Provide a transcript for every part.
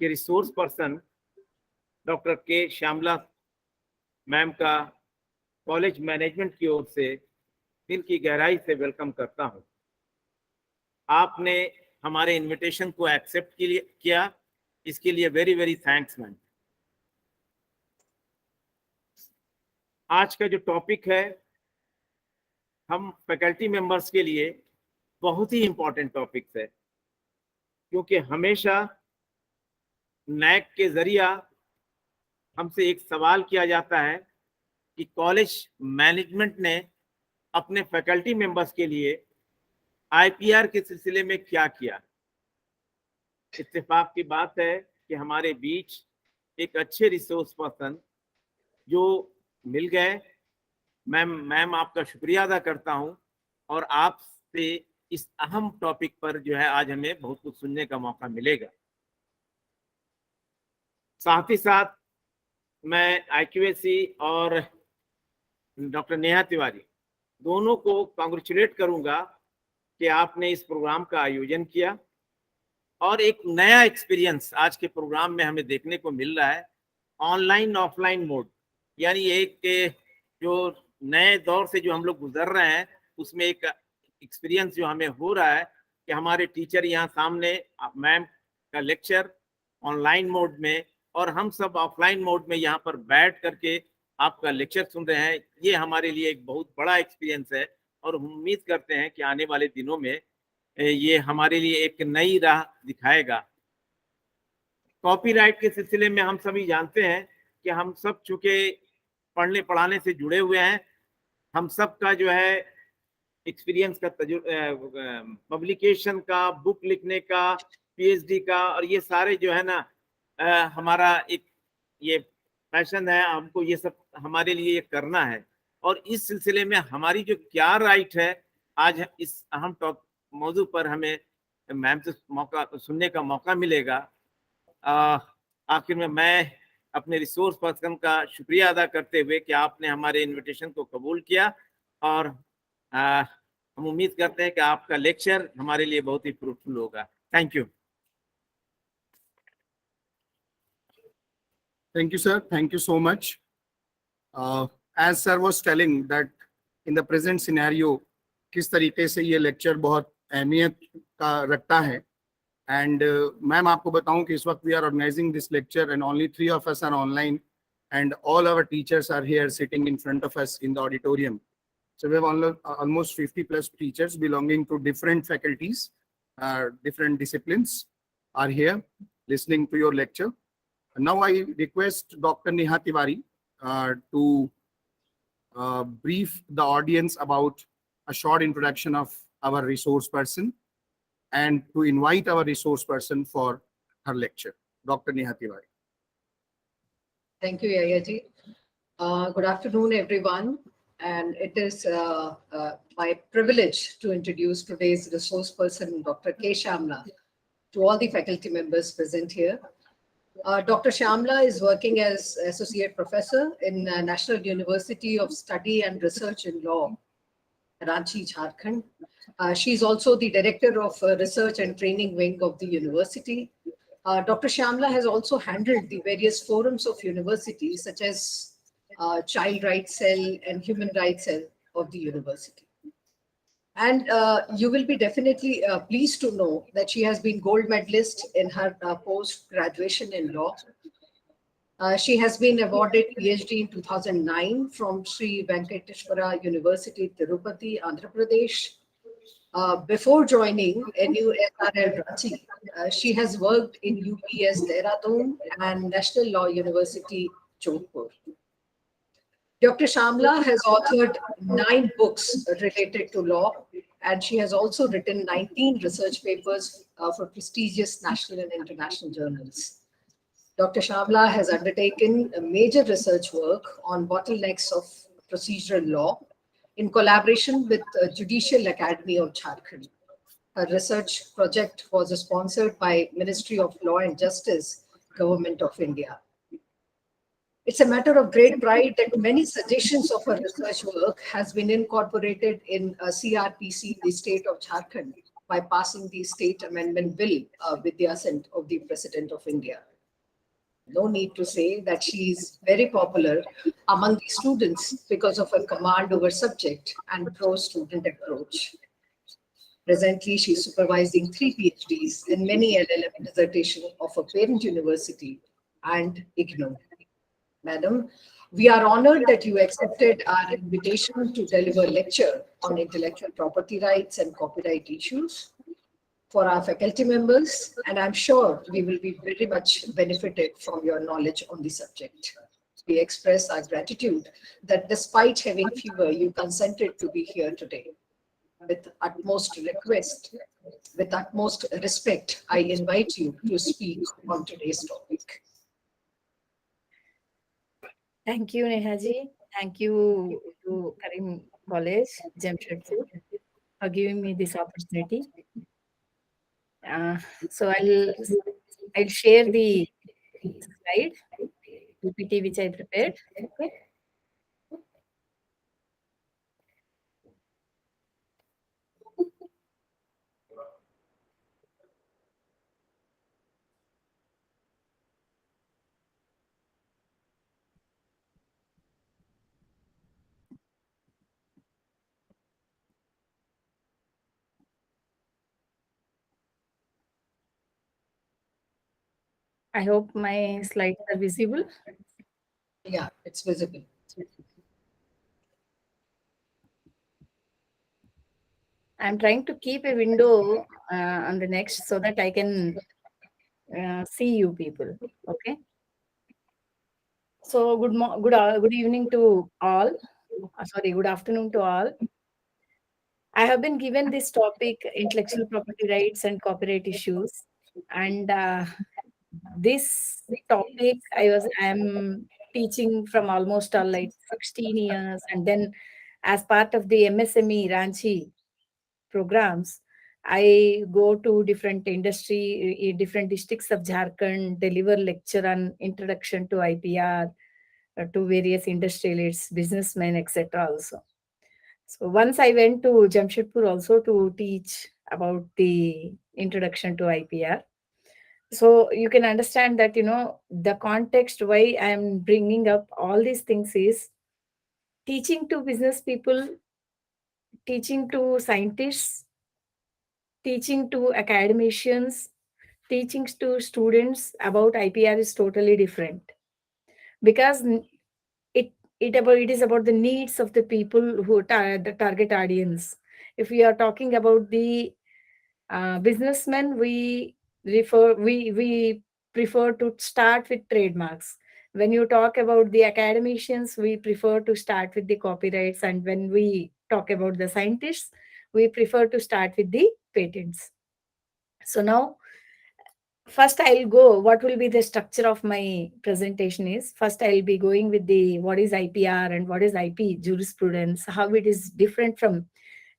के resource person doctor के Shyamala ma'am का कॉलेज मैनेजमेंट की ओर से दिल की गहराई से वेलकम करता हूं। आपने हमारे इनविटेशन को एक्सेप्ट किया, इसके लिए वेरी वेरी थैंक्स मैम। आज का जो टॉपिक है, हम फैकल्टी मेंबर्स के लिए बहुत ही इंपॉर्टेंट टॉपिक है, क्योंकि हमेशा नैक के जरिया हमसे एक सवाल किया जाता है कि कॉलेज मैनेजमेंट ने अपने फैकल्टी मेंबर्स के लिए आईपीआर के सिलसिले में क्या किया। इत्तेफाक की बात है कि हमारे बीच एक अच्छे रिसोर्स पर्सन जो मिल गए। मैम आपका शुक्रिया अदा करता हूं, और आपसे इस अहम टॉपिक पर जो है आज हमें बहुत कुछ सुनने का मौका मिलेगा। साथ ही साथ मैं आईक्यूएसी और डॉक्टर नेहा तिवारी दोनों को कांग्रेचुलेट करूंगा कि आपने इस प्रोग्राम का आयोजन किया, और एक नया एक्सपीरियंस आज के प्रोग्राम में हमें देखने को मिल रहा है, ऑनलाइन ऑफलाइन मोड। यानी एक जो नए दौर से जो हम लोग गुजर रहे हैं, उसमें एक एक्सपीरियंस जो हमें हो रहा है कि हमारे टीचर यहाँ सामने, मैम का लेक्चर ऑनलाइन मोड में, और हम सब ऑफलाइन मोड में यहाँ पर बैठ करके आपका लेक्चर सुन रहे हैं। ये हमारे लिए एक बहुत बड़ा एक्सपीरियंस है, और हम उम्मीद करते हैं कि आने वाले दिनों में ये हमारे लिए एक नई राह दिखाएगा। कॉपीराइट के सिलसिले में हम सभी जानते हैं कि हम सब चूंकि पढ़ने पढ़ाने से जुड़े हुए हैं, हम सब का जो है एक्सपीरियंस का पब्लिकेशन का, बुक लिखने का, पीएचडी का, और ये सारे जो है ना हमारा एक ये पैशन है, हमको ये सब हमारे लिए ये करना है। और इस सिलसिले में हमारी जो क्या राइट है, आज इस अहम मौजू पर हमें मैम से मौका सुनने का मौका मिलेगा। आखिर में मैं अपने रिसोर्स पर्सन का शुक्रिया अदा करते हुए कि आपने हमारे इनविटेशन को कबूल किया, और हम उम्मीद करते हैं कि आपका लेक्चर हमारे लिए बहुत ही फ्रूटफुल होगा। Thank you. Thank you, sir. Thank you so much. As sir was telling that in the present scenario, किस तरीके से ये लेक्चर बहुत अहमियत का रखता है, एंड मैम आपको बताऊं कि इस वक्त we are organising this lecture and only 3 of us are online, and all our teachers are here sitting in front of us in the auditorium. So we have almost 50 plus teachers belonging to different faculties, different disciplines are here listening to your lecture. Now I request Dr. Neha Tiwari to brief the audience about a short introduction of our resource person and to invite our resource person for her lecture. Dr. Neha Tiwari. Thank you, Yayaji. Good afternoon, everyone. And it is my privilege to introduce today's resource person, Dr. K. Shamla, to all the faculty members present here. Dr. Shamla is working as Associate Professor in National University of Study and Research in Law, Ranchi, Jharkhand. She is also the Director of Research and Training Wing of the university. Dr. Shamla has also handled the various forums of universities, such as Child Rights Cell and Human Rights Cell of the university. And you will be definitely pleased to know that she has been gold medalist in her post-graduation in law. She has been awarded PhD in 2009 from Sri Venkateshwara University, Tirupati, Andhra Pradesh. Before joining NUSRL Ranchi, she has worked in UPS Dehradun and National Law University, Jodhpur. Dr. Shamla has authored 9 books related to law, and she has also written 19 research papers for prestigious national and international journals. Dr. Shamla has undertaken a major research work on bottlenecks of procedural law in collaboration with the Judicial Academy of Jharkhand. Her research project was sponsored by Ministry of Law and Justice, Government of India. It's a matter of great pride that many suggestions of her research work has been incorporated in CRPC, the state of Jharkhand, by passing the state amendment bill with the assent of the President of India. No need to say that she is very popular among the students because of her command over subject and pro-student approach. Presently, she is supervising 3 PhDs and many LLM dissertations of a parent university and IGNOU. Madam, we are honored that you accepted our invitation to deliver a lecture on intellectual property rights and copyright issues for our faculty members, and I'm sure we will be very much benefited from your knowledge on the subject. We express our gratitude that despite having fever, you consented to be here today. With utmost request, with utmost respect, I invite you to speak on today's topic. Thank you, Nehaji. Thank you to Karim College, Jamshedpur, for giving me this opportunity. So I'll share the slide PPT which I prepared. Okay. I hope my slides are visible. Yeah, it's visible. I'm trying to keep a window on the next so that I can see you people. Okay. So good evening to all. Sorry, good afternoon to all. I have been given this topic, intellectual property rights and copyright issues, and this topic I am teaching from almost like 16 years, and then as part of the MSME Ranchi programs, I go to different different districts of Jharkhand, deliver lecture on introduction to IPR to various industrialists, businessmen, etc. Also. So once I went to Jamshedpur also to teach about the introduction to IPR. So you can understand that, the context why I am bringing up all these things is teaching to business people, teaching to scientists, teaching to academicians, teaching to students about IPR is totally different because it it is about the needs of the people the target audience. If we are talking about the businessmen, we prefer to start with trademarks. When you talk about the academicians, we prefer to start with the copyrights, and when we talk about the scientists, we prefer to start with the patents. So now, first I'll go what will be the structure of my presentation is, first I'll be going with the what is IPR and what is IP jurisprudence, how it is different from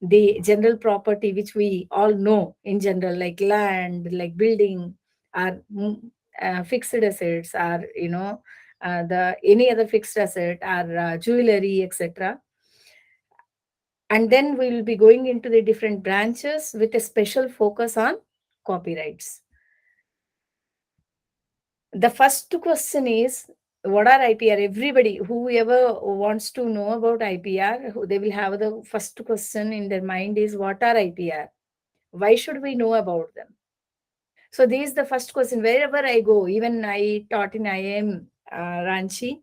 the general property which we all know in general, like land, like building, or fixed assets, or the any other fixed asset, or jewelry, etc. And then we will be going into the different branches with a special focus on copyrights. The first question is, what are IPR? Everybody, whoever wants to know about IPR, they will have the first question in their mind is, what are IPR? Why should we know about them? So this is the first question. Wherever I go, even I taught in IIM Ranchi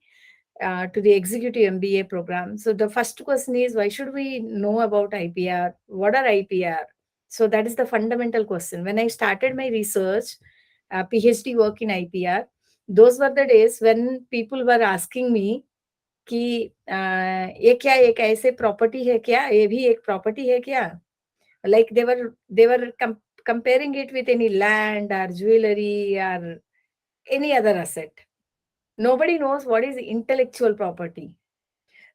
to the executive MBA program. So the first question is, why should we know about IPR? What are IPR? So that is the fundamental question. When I started my research, PhD work in IPR, those were the days when people were asking me कि ये क्या एक ऐसे property है क्या, ये भी एक प्रॉपर्टी है क्या, like they were comparing it with any land or jewelry or any other asset. Nobody knows what is intellectual property.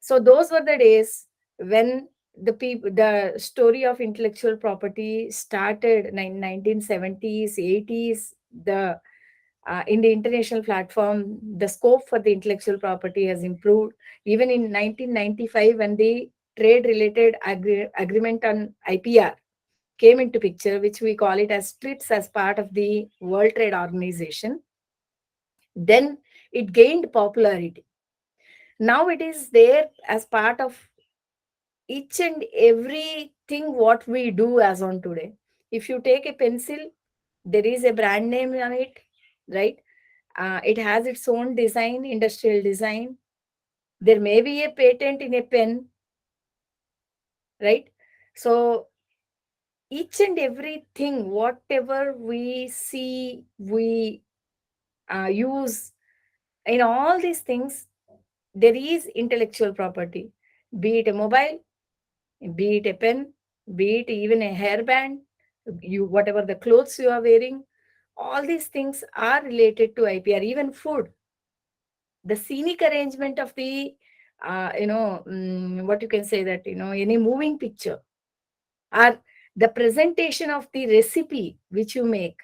So those were the days when the story of intellectual property started in 1970s, 80s. The in the international platform, the scope for the intellectual property has improved. Even in 1995, when the trade related agreement on IPR came into picture, which we call it as TRIPS as part of the World Trade Organization. Then it gained popularity. Now it is there as part of each and everything what we do as on today. If you take a pencil, there is a brand name on it, right? It has its own design, industrial design. There may be a patent in a pen, right? So each and everything, whatever we see, we use, in all these things, there is intellectual property. Be it a mobile, be it a pen, be it even a hairband, you whatever the clothes you are wearing, all these things are related to IPR. Even food, the scenic arrangement of the what you can say, that any moving picture, or the presentation of the recipe which you make,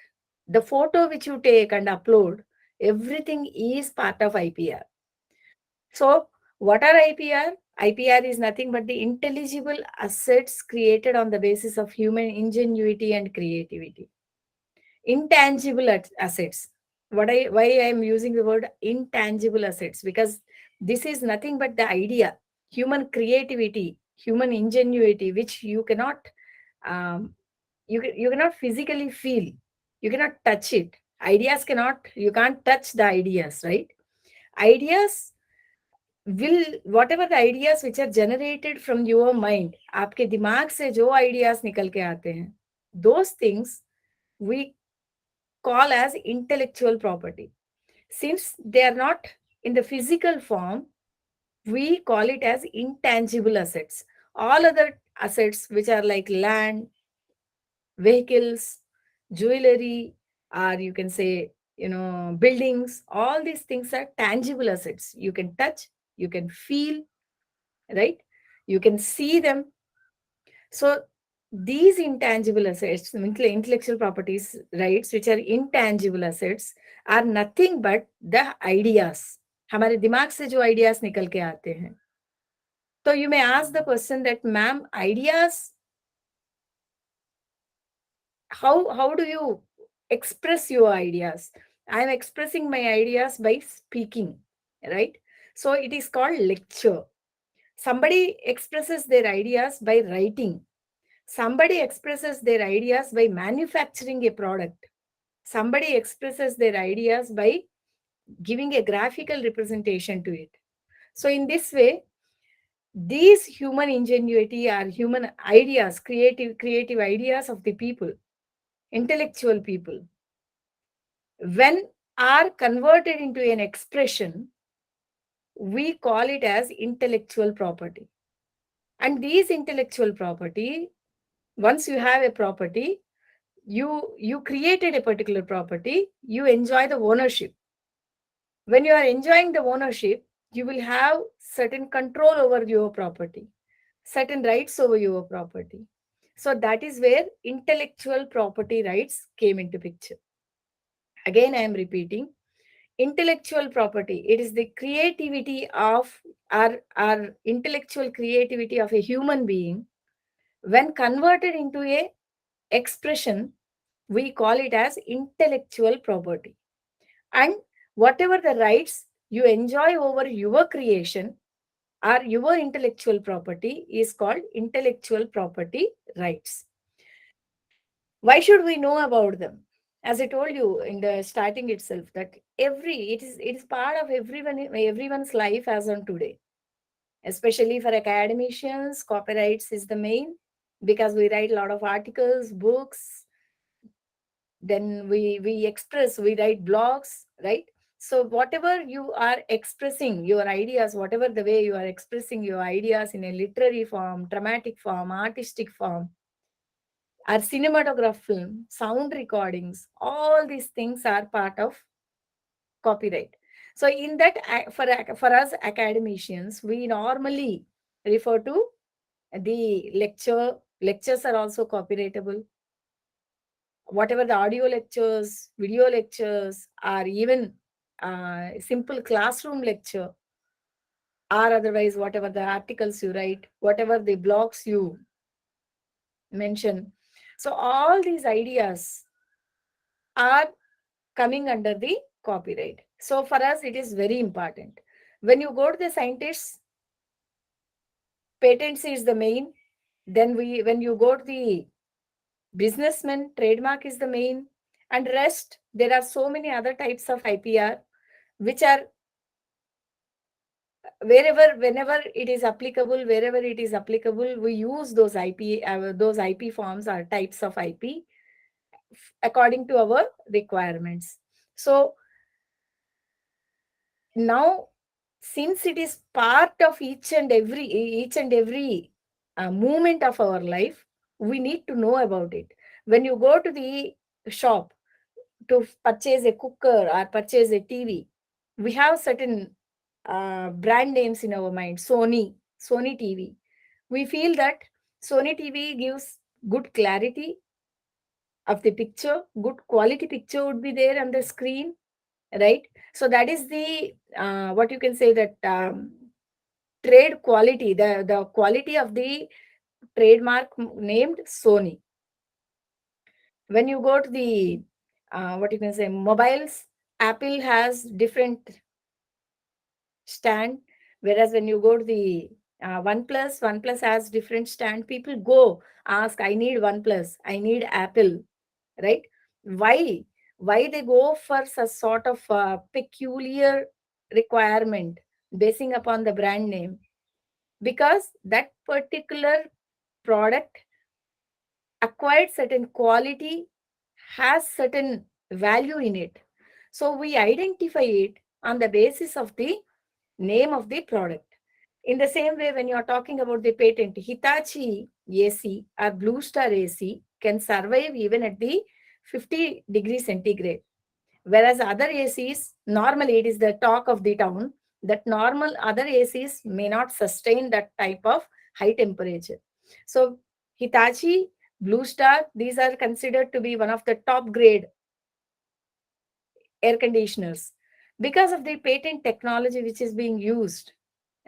the photo which you take and upload, everything is part of IPR. So what are IPR? IPR is nothing but the intelligible assets created on the basis of human ingenuity and creativity. Intangible assets. Why I am using the word intangible assets? Because this is nothing but the idea, human creativity, human ingenuity, which you cannot um, you cannot physically feel, you cannot touch it. You can't touch the ideas, right? Ideas will, whatever the ideas which are generated from your mind, आपके दिमाग से जो ideas निकल के आते हैं, those things we call as intellectual property. Since they are not in the physical form, we call it as intangible assets. All other assets which are like land, vehicles, jewelry, or you can say, buildings, all these things are tangible assets. You can touch, you can feel, right? You can see them. So these intangible assets, intellectual properties, rights, which are intangible assets, are nothing but the ideas. हमारे दिमाग से जो ideas निकल के आते हैं. So you may ask the question that, ma'am, ideas, how do you express your ideas? I am expressing my ideas by speaking, right? So it is called lecture. Somebody expresses their ideas by writing. Somebody expresses their ideas by manufacturing a product. Somebody expresses their ideas by giving a graphical representation to it. So in this way, these human ingenuity are human ideas, creative ideas of the people, intellectual people, when are converted into an expression, we call it as intellectual property. And these intellectual property, once you have a property, you created a particular property, you enjoy the ownership. When you are enjoying the ownership, you will have certain control over your property, certain rights over your property. So that is where intellectual property rights came into picture. Again, I am repeating, intellectual property, it is the creativity of our intellectual creativity of a human being. When converted into a expression, we call it as intellectual property. And whatever the rights you enjoy over your creation or your intellectual property is called intellectual property rights. Why should we know about them? As I told you in the starting itself, that it is part of everyone's life as on today. Especially for academicians, copyrights is the main, because we write a lot of articles, books, then we write blogs, right? So whatever you are expressing your ideas, whatever the way you are expressing your ideas in a literary form, dramatic form, artistic form, or cinematograph film, sound recordings, all these things are part of copyright. So in that, for us academicians, we normally refer to the lectures are also copyrightable. Whatever the audio lectures, video lectures, or even simple classroom lecture, or otherwise whatever the articles you write, whatever the blogs you mention, So all these ideas are coming under the copyright. So for us, it is very important. When you go to the scientists, patents is the main. Then when you go to the businessman, trademark is the main. And rest, there are so many other types of IPR, which are whenever it is applicable, wherever it is applicable, we use those IP forms or types of IP according to our requirements. So now, since it is part of each and every movement of our life, we need to know about it. When you go to the shop to purchase a cooker or purchase a TV, we have certain brand names in our mind. Sony TV. We feel that Sony TV gives good clarity of the picture, good quality picture would be there on the screen, right? So that is the what you can say, that trade quality, the quality of the trademark named Sony. When you go to the what you can say, mobiles, Apple has different stand, whereas when you go to the OnePlus has different stand. People go ask, I need OnePlus, I need Apple, right? Why they go for such sort of peculiar requirement basing upon the brand name? Because that particular product acquired certain quality, has certain value in it. So we identify it on the basis of the name of the product. In the same way, when you are talking about the patent, Hitachi AC or Blue Star AC can survive even at the 50 degrees centigrade. Whereas other ACs, normally it is the talk of the town, that normal other ACs may not sustain that type of high temperature. So Hitachi, Blue Star, these are considered to be one of the top grade air conditioners because of the patent technology which is being used,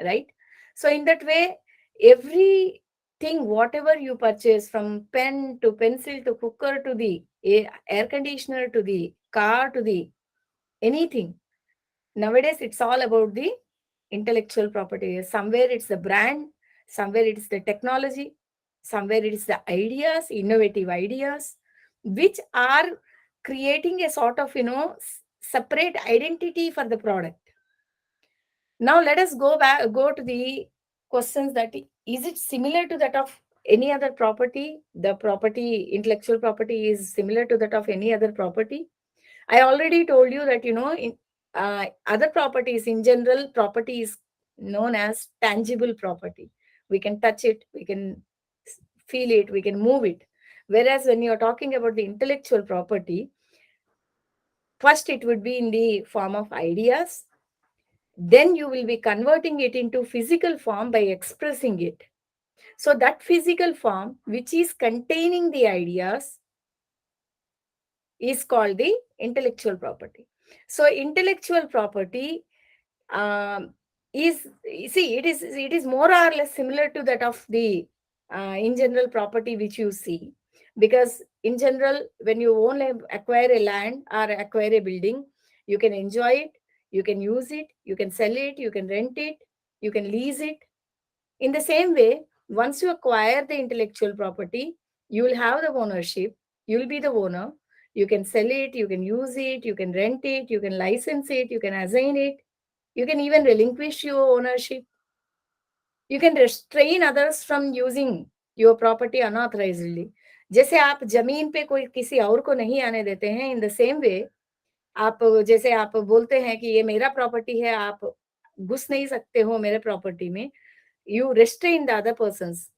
right? So in that way, everything, whatever you purchase, from pen to pencil to cooker to the air conditioner to the car to the anything, nowadays it's all about the intellectual property. Somewhere it's the brand, somewhere it's the technology, somewhere it's the ideas, innovative ideas, which are creating a sort of separate identity for the product. Now let us go to the questions, that is it similar to that of any other property? The property, intellectual property, is similar to that of any other property? I already told you that, in other properties, in general, property is known as tangible property. We can touch it, we can feel it, we can move it. Whereas when you're talking about the intellectual property, first it would be in the form of ideas, then you will be converting it into physical form by expressing it. So that physical form, which is containing the ideas, is called the intellectual property. So intellectual property um, is, it is more or less similar to that of the in general property which you see. Because in general, when you only acquire a land or acquire a building, you can enjoy it, you can use it, you can sell it, you can rent it, you can lease it. In the same way, once you acquire the intellectual property, you will have the ownership, you will be the owner, you can sell it, you can use it, you can rent it, you can license it, you can assign it, you can even relinquish your ownership. You can restrain others from using your property unauthorizedly. जैसे आप जमीन पे कोई किसी और को नहीं आने देते हैं, इन द सेम वे आप जैसे आप बोलते हैं कि ये मेरा प्रॉपर्टी है, आप घुस नहीं सकते हो मेरे प्रॉपर्टी में, you restrain the other persons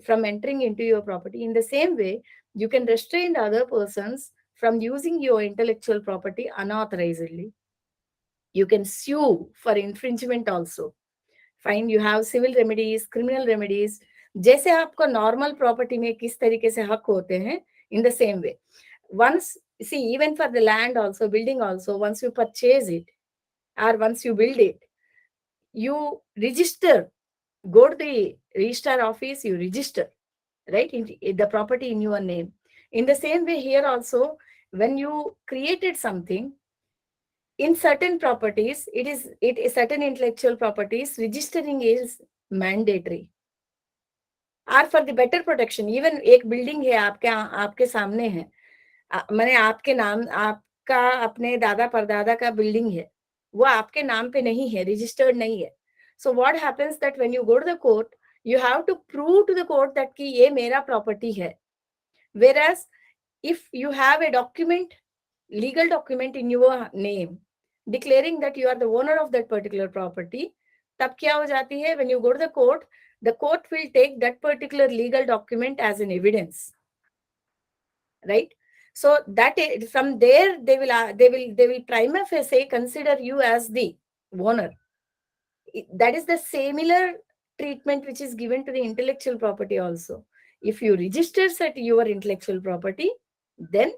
from entering into your property. In the same way, you can restrain the other persons from using your intellectual property unauthorizedly. You can sue for infringement also. Fine, you have civil remedies, criminal remedies. जैसे आपको normal property में किस तरीके से हक होते हैं, in the same way. Once, see, even for the land also, building also, once you purchase it or once you build it, you register, go to the registrar office, you register, right, in the property in your name. In the same way here also, when you created something, in certain properties, it is certain intellectual properties, registering is mandatory. Or for the better protection, even एक building है आपके सामने है, मैंने आपके नाम, आपका अपने दादा परदादा का बिल्डिंग है, वो आपके नाम पे नहीं है, रजिस्टर्ड नहीं है. So what happens that when you go to the court, you have to prove to the court that कि ये मेरा property है. Whereas if you have a document, legal document in your name declaring that you are the owner of that particular property, तब क्या हो जाती है, when you go to the court will take that particular legal document as an evidence, right? So that from there they will prima facie consider you as the owner. That is the similar treatment which is given to the intellectual property also. If you register at your intellectual property, then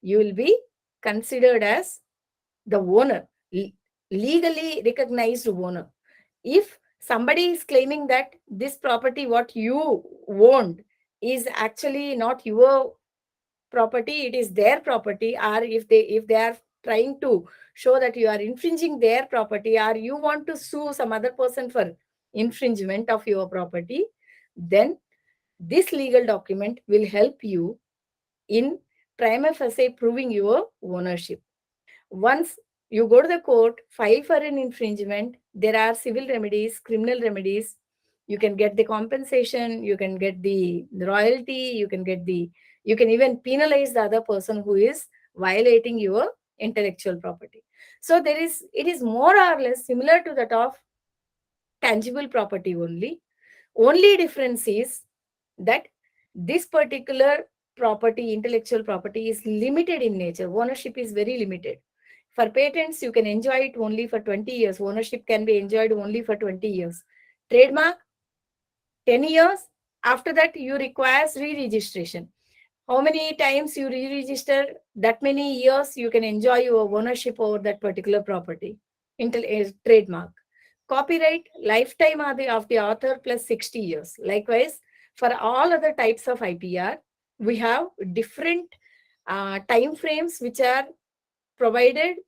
you will be considered as the owner, legally recognized owner. If somebody is claiming that this property what you owned is actually not your property, it is their property, or if they are trying to show that you are infringing their property, or you want to sue some other person for infringement of your property, then this legal document will help you in prima facie proving your ownership. Once you go to the court, file for an infringement, there are civil remedies, criminal remedies. You can get the compensation, you can get the royalty, you can even penalize the other person who is violating your intellectual property. So it is more or less similar to that of tangible property only. Only difference is that this particular property, intellectual property, is limited in nature. Ownership is very limited. For patents, you can enjoy it only for 20 years. Ownership can be enjoyed only for 20 years. Trademark, 10 years. After that, you require re-registration. How many times you re-register, that many years you can enjoy your ownership over that particular property. Trademark. Copyright, lifetime of the author plus 60 years. Likewise, for all other types of IPR, we have different time frames which are provided,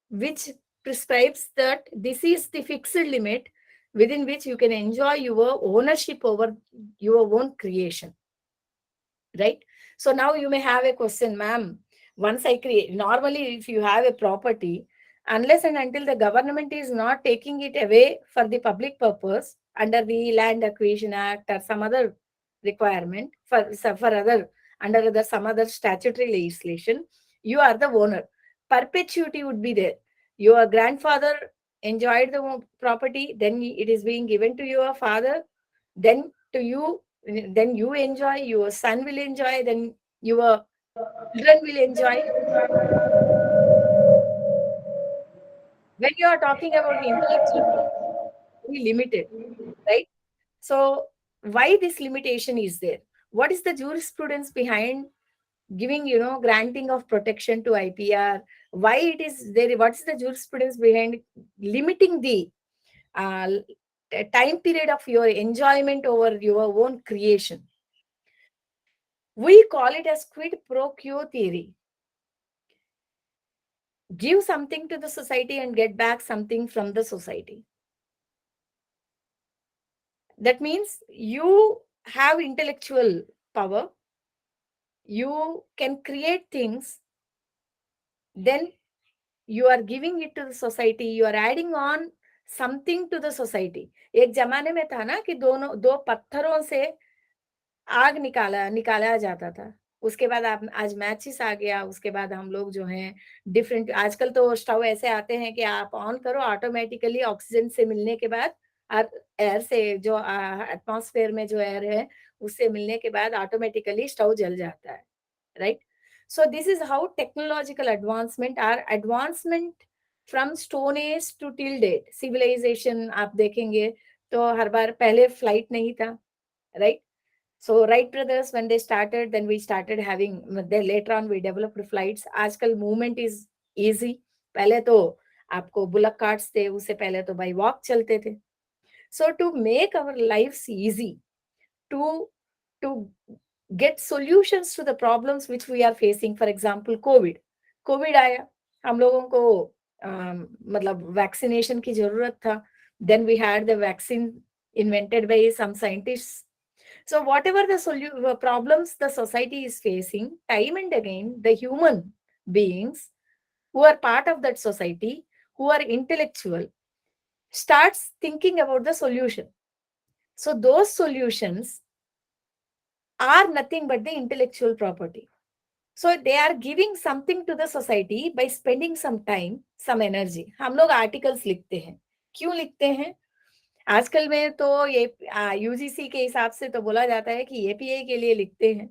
which prescribes that this is the fixed limit within which you can enjoy your ownership over your own creation, right? So now you may have a question, ma'am. Once I create, normally if you have a property, unless and until the government is not taking it away for the public purpose under the Land Acquisition Act or some other requirement under some other statutory legislation, you are the owner. Perpetuity would be there. Your grandfather enjoyed the property, then it is being given to your father, then to you, then you enjoy, your son will enjoy, then your children will enjoy. When you are talking about the intellectual property, very limited, right? So why this limitation is there? What is the jurisprudence behind giving, granting of protection to IPR? Why it is there? What is the jurisprudence behind limiting the uh, time period of your enjoyment over your own creation? We call it as quid pro quo theory. Give something to the society and get back something from the society. That means you have intellectual power, you can create things, then you are giving it to the society, you are adding on something to the society. एक जमाने में था ना कि दो पत्थरों से आग निकाला जाता था, उसके बाद आप आज मैचिस आ गया, उसके बाद हम लोग जो हैं डिफरेंट, आजकल तो स्टोव ऐसे आते हैं कि आप ऑन करो, ऑटोमेटिकली ऑक्सीजन से मिलने के बाद और एयर से जो एटमॉस्फेयर में जो एयर है उससे मिलने के बाद ऑटोमेटिकली स्टोव जल जाता है, right? So this is how technological advancement from stone age to till date civilization आप देखेंगे तो हर बार पहले फ्लाइट नहीं था, right? So Wright brothers, when they started, then we started having, then later on we developed flights. आजकल movement is easy. पहले तो आपको बुलक कार्ट्स थे, उससे पहले तो by walk चलते थे. So to make our lives easy, to get solutions to the problems which we are facing. For example, covid आया, हम लोगों को मतलब वैक्सीनेशन की जरूरत था. Then we had the vaccine invented by some scientists. So whatever the problems the society is facing, time and again, the human beings who are part of that society, who are intellectual, starts thinking about the solution. So those solutions are nothing but the intellectual property. So they are giving something to the society by spending some time, some energy. हम लोग articles लिखते हैं. क्यों लिखते हैं? आजकल में तो ये यूजीसी के हिसाब से तो बोला जाता है कि एपीआई के लिए लिखते हैं,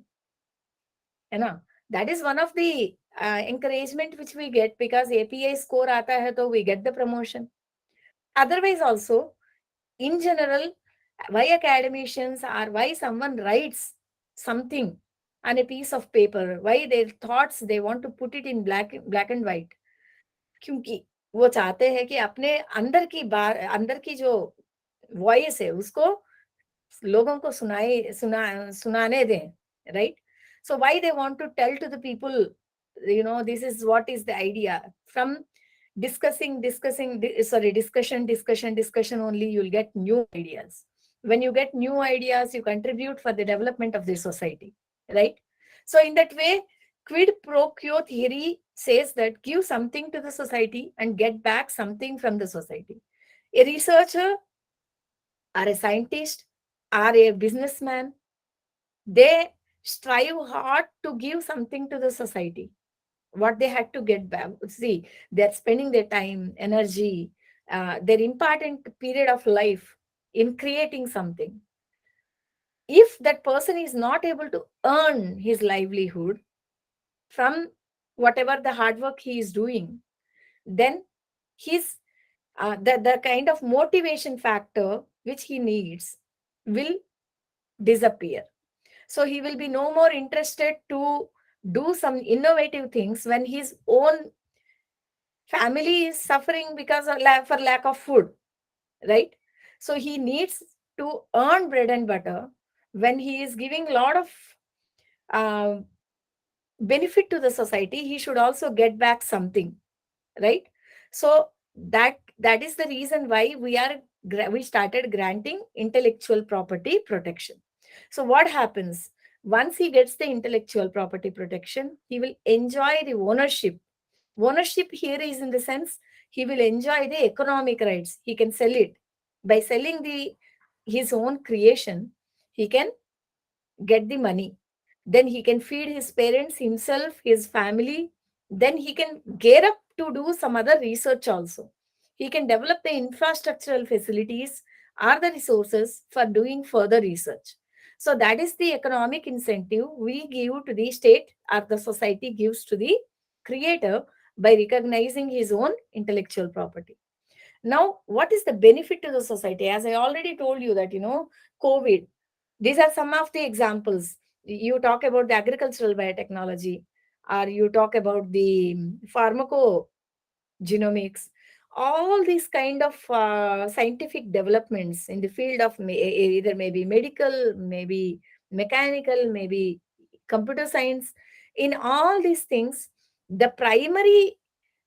है ना? That is one of the encouragement which we get, because API score आता है तो we get the promotion. Otherwise also, in general, why academicians or why someone writes something on a piece of paper, why their thoughts they want to put it in black and white, क्योंकि वो चाहते हैं कि अपने अंदर की बात, अंदर की जो वॉइस है उसको लोगों को सुनाने दें, right? So why they want to tell to the people, this is what is the idea. From discussion only, you'll get new ideas. When you get new ideas, you contribute for the development of the society, right? So in that way, quid pro quo theory says that give something to the society and get back something from the society. A researcher or a scientist or a businessman, they strive hard to give something to the society. What they had to get back. See, they're spending their time, energy, their important period of life in creating something. If that person is not able to earn his livelihood from whatever the hard work he is doing, then his the kind of motivation factor which he needs will disappear. So he will be no more interested to do some innovative things when his own family is suffering because of for lack of food, right? So he needs to earn bread and butter. When he is giving a lot of uh, benefit to the society, he should also get back something, right? So that is the reason why we started granting intellectual property protection. So what happens once he gets the intellectual property protection? He will enjoy the ownership. Ownership here is in the sense he will enjoy the economic rights. He can sell it. By selling his own creation, he can get the money. Then he can feed his parents, himself, his family. Then he can gear up to do some other research also. He can develop the infrastructural facilities or the resources for doing further research. So that is the economic incentive we give to the state or the society gives to the creator by recognizing his own intellectual property. Now, what is the benefit to the society? As I already told you that, COVID, these are some of the examples. You talk about the agricultural biotechnology, or you talk about the pharmacogenomics, all these kind of scientific developments in the field of either maybe medical, maybe mechanical, maybe computer science. In all these things, the primary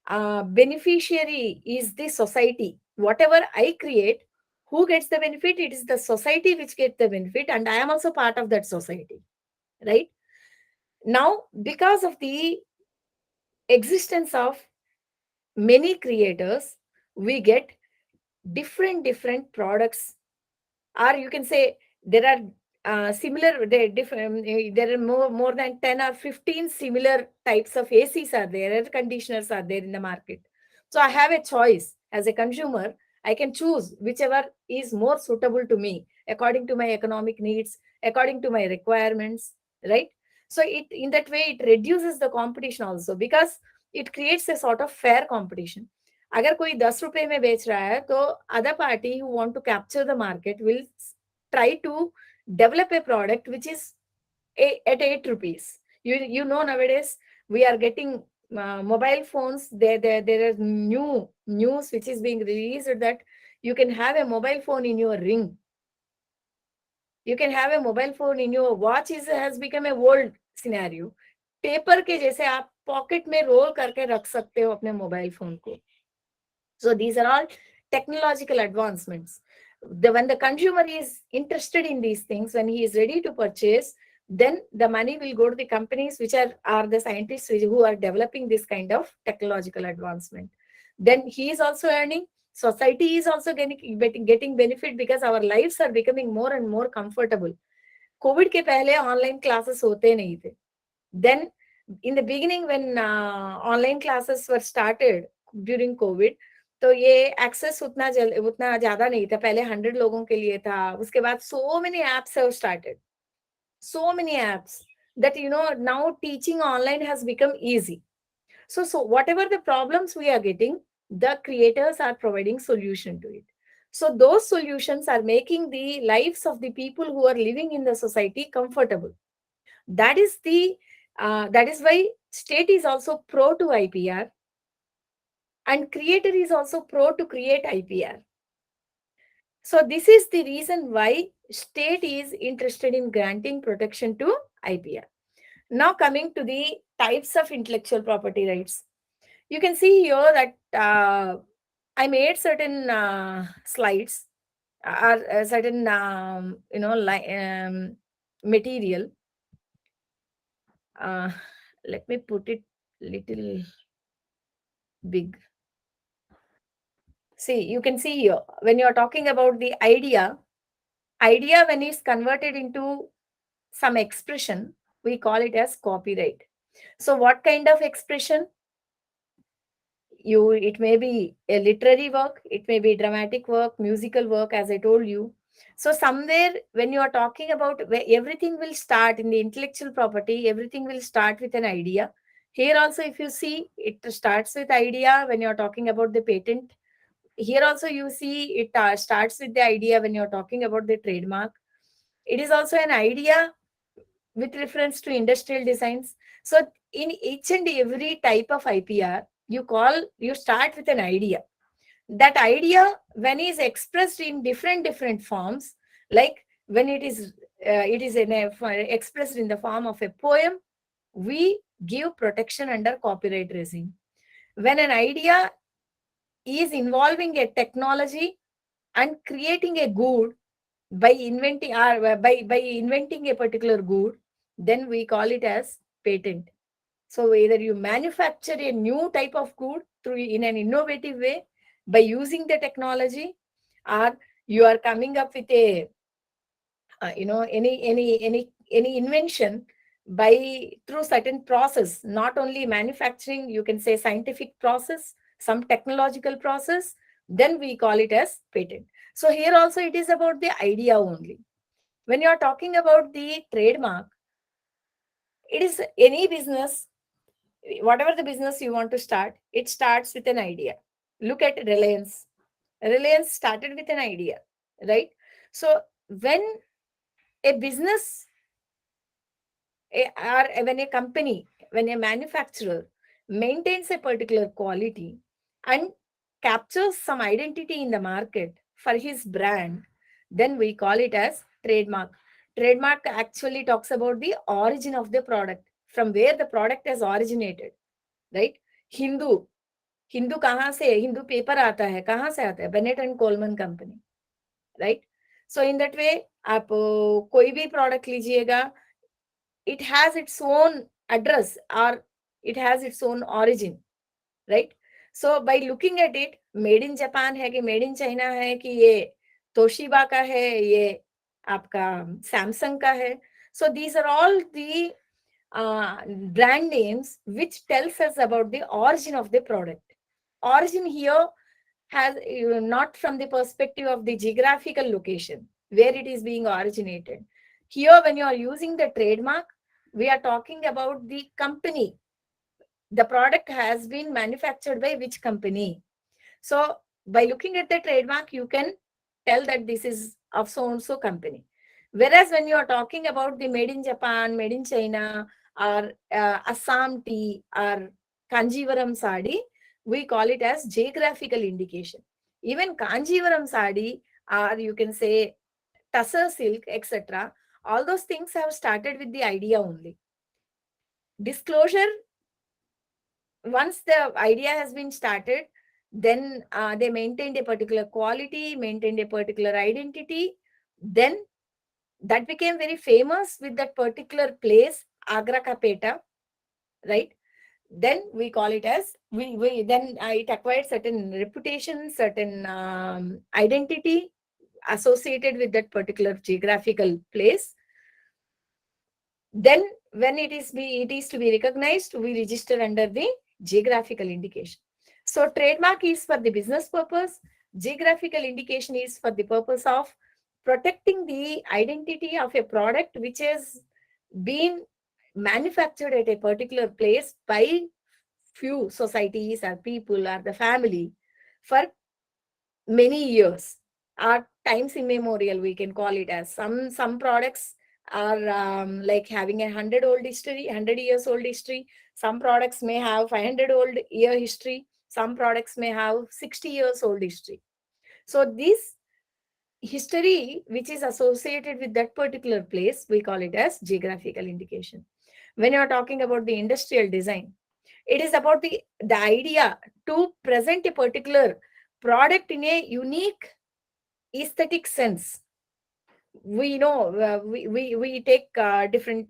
beneficiary is the society. Whatever I create, who gets the benefit? It is the society which gets the benefit, and I am also part of that society, right? Now, because of the existence of many creators, we get different products, or you can say there are similar, there are more than 10 or 15 similar types of ACs are there, air conditioners are there in the market. So I have a choice as a consumer. I can choose whichever is more suitable to me according to my economic needs, according to my requirements, right? So it in that way it reduces the competition also, because it creates a sort of fair competition. अगर कोई 10 रुपए में बेच रहा है, तो other party who want to capture the market will try to develop a product which is at 8 rupees. You know, nowadays we are getting mobile phones. There is new news which is being released that you can have a mobile phone in your ring. You can have a mobile phone in your watch has become a old scenario. Paper के जैसे आप pocket में role करके रख सकते हो अपने mobile phone को. So these are all technological advancements. When the consumer is interested in these things, when he is ready to purchase, then the money will go to the companies which are the scientists who are developing this kind of technological advancement. Then he is also earning. Society is also getting benefit because our lives are becoming more and more comfortable. COVID के पहले online classes होते नहीं थे. Then in the beginning when online classes were started during COVID, तो ये access उतना ज्यादा नहीं था. पहले 100 लोगों के लिए था. उसके बाद so many apps have started. So many apps that now teaching online has become easy. So whatever the problems we are getting, the creators are providing solution to it. So those solutions are making the lives of the people who are living in the society comfortable. That is why state is also pro to IPR and creator is also pro to create IPR. So this is the reason why state is interested in granting protection to IPR. Now coming to the types of intellectual property rights. You can see here that I made certain slides or certain material. Let me put it little big. See, you can see here when you are talking about the idea when it's converted into some expression, we call it as copyright. So what kind of expression? It may be a literary work, it may be dramatic work, musical work, as I told you. So somewhere when you are talking about where everything will start in the intellectual property, everything will start with an idea. Here also, if you see, it starts with idea when you are talking about the patent. Here also you see it starts with the idea when you're talking about the trademark. It is also an idea with reference to industrial designs. So in each and every type of IPR, you start with an idea. That idea, when is expressed in different forms, like when it is expressed in the form of a poem, we give protection under copyright regime. When an idea is involving a technology and creating a good by inventing a particular good, then we call it as patent. So either you manufacture a new type of good through in an innovative way by using the technology, or you are coming up with a any invention by through certain process, not only manufacturing, you can say scientific process, some technological process, then we call it as patent. So here also it is about the idea only. When you are talking about the trademark, it is any business, whatever the business you want to start, it starts with an idea. Look at Reliance. Reliance started with an idea, right? So when a business or when a company, when a manufacturer maintains a particular quality and captures some identity in the market for his brand, then we call it as trademark. Trademark actually talks about the origin of the product, from where the product has originated, right? Hindu, Hindu कहाँ से है? Hindu paper आता है, कहाँ से आता है? Bennett and Coleman company, right? So in that way आप कोई भी प्रोडक्ट लीजिएगा, it has its own address or it has its own origin, right? So by looking at it, made in Japan है कि made in China है कि ये Toshiba का है, ये आपका सैमसंग का है. So these are all the brand names which tells us about the origin of the product. Origin here has not from the perspective of the geographical location where it is being originated. Here, when you are using the trademark, we are talking about the company. The product has been manufactured by which company. So by looking at the trademark, you can tell that this is of so and so company. Whereas when you are talking about the made in Japan, made in China, or Assam tea, or Kanjivaram sari, we call it as geographical indication. Even Kanjivaram sari, or you can say tussar silk, etc. All those things have started with the idea only. Disclosure, once the idea has been started, then they maintained a particular quality, maintained a particular identity. Then that became very famous with that particular place, Agra ka Peta, right? Then we call it as, we then it acquired certain reputation, certain identity associated with that particular geographical place. Then when it is to be recognized, we register under the geographical indication. So trademark is for the business purpose, geographical indication is for the purpose of protecting the identity of a product which has been manufactured at a particular place by few societies or people or the family for many years or times immemorial, we can call it as. Some products are like having 100 years old history. Some products may have 500 old year history. Some products may have 60 years old history. So this history which is associated with that particular place, we call it as geographical indication. When you are talking about the industrial design, it is about the idea to present a particular product in a unique aesthetic sense. We know, we take different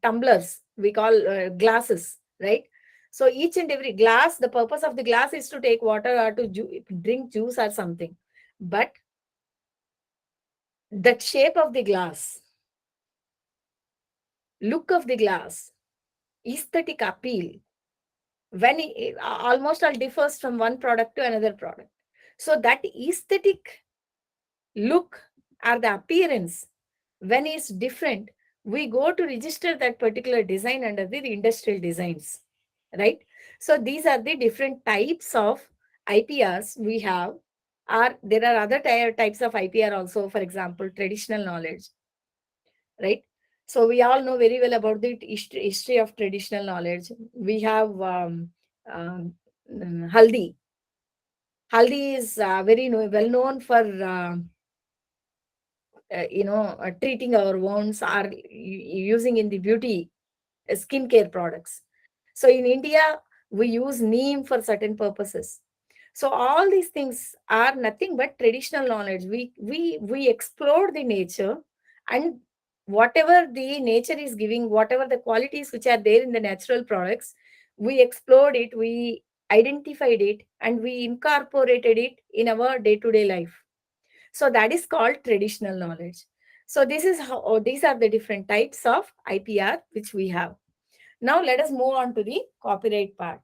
tumblers, we call glasses, right? So each and every glass, the purpose of the glass is to take water or to drink juice or something. But that shape of the glass, look of the glass, aesthetic appeal, when almost all differs from one product to another product. So that aesthetic look or the appearance, when it's different, we go to register that particular design under the industrial designs, right? So these are the different types of IPRs we have. Or there are other types of IPR also, for example, traditional knowledge, right? So we all know very well about the history of traditional knowledge. We have haldi. Haldi is very well known for treating our wounds or using in the beauty skincare products. So in India, we use neem for certain purposes. So all these things are nothing but traditional knowledge. We explore the nature, and whatever the nature is giving, whatever the qualities which are there in the natural products, we explored it, we identified it, and we incorporated it in our day-to-day life. So that is called traditional knowledge. So this is how, these are the different types of IPR which we have. Now let us move on to the copyright part.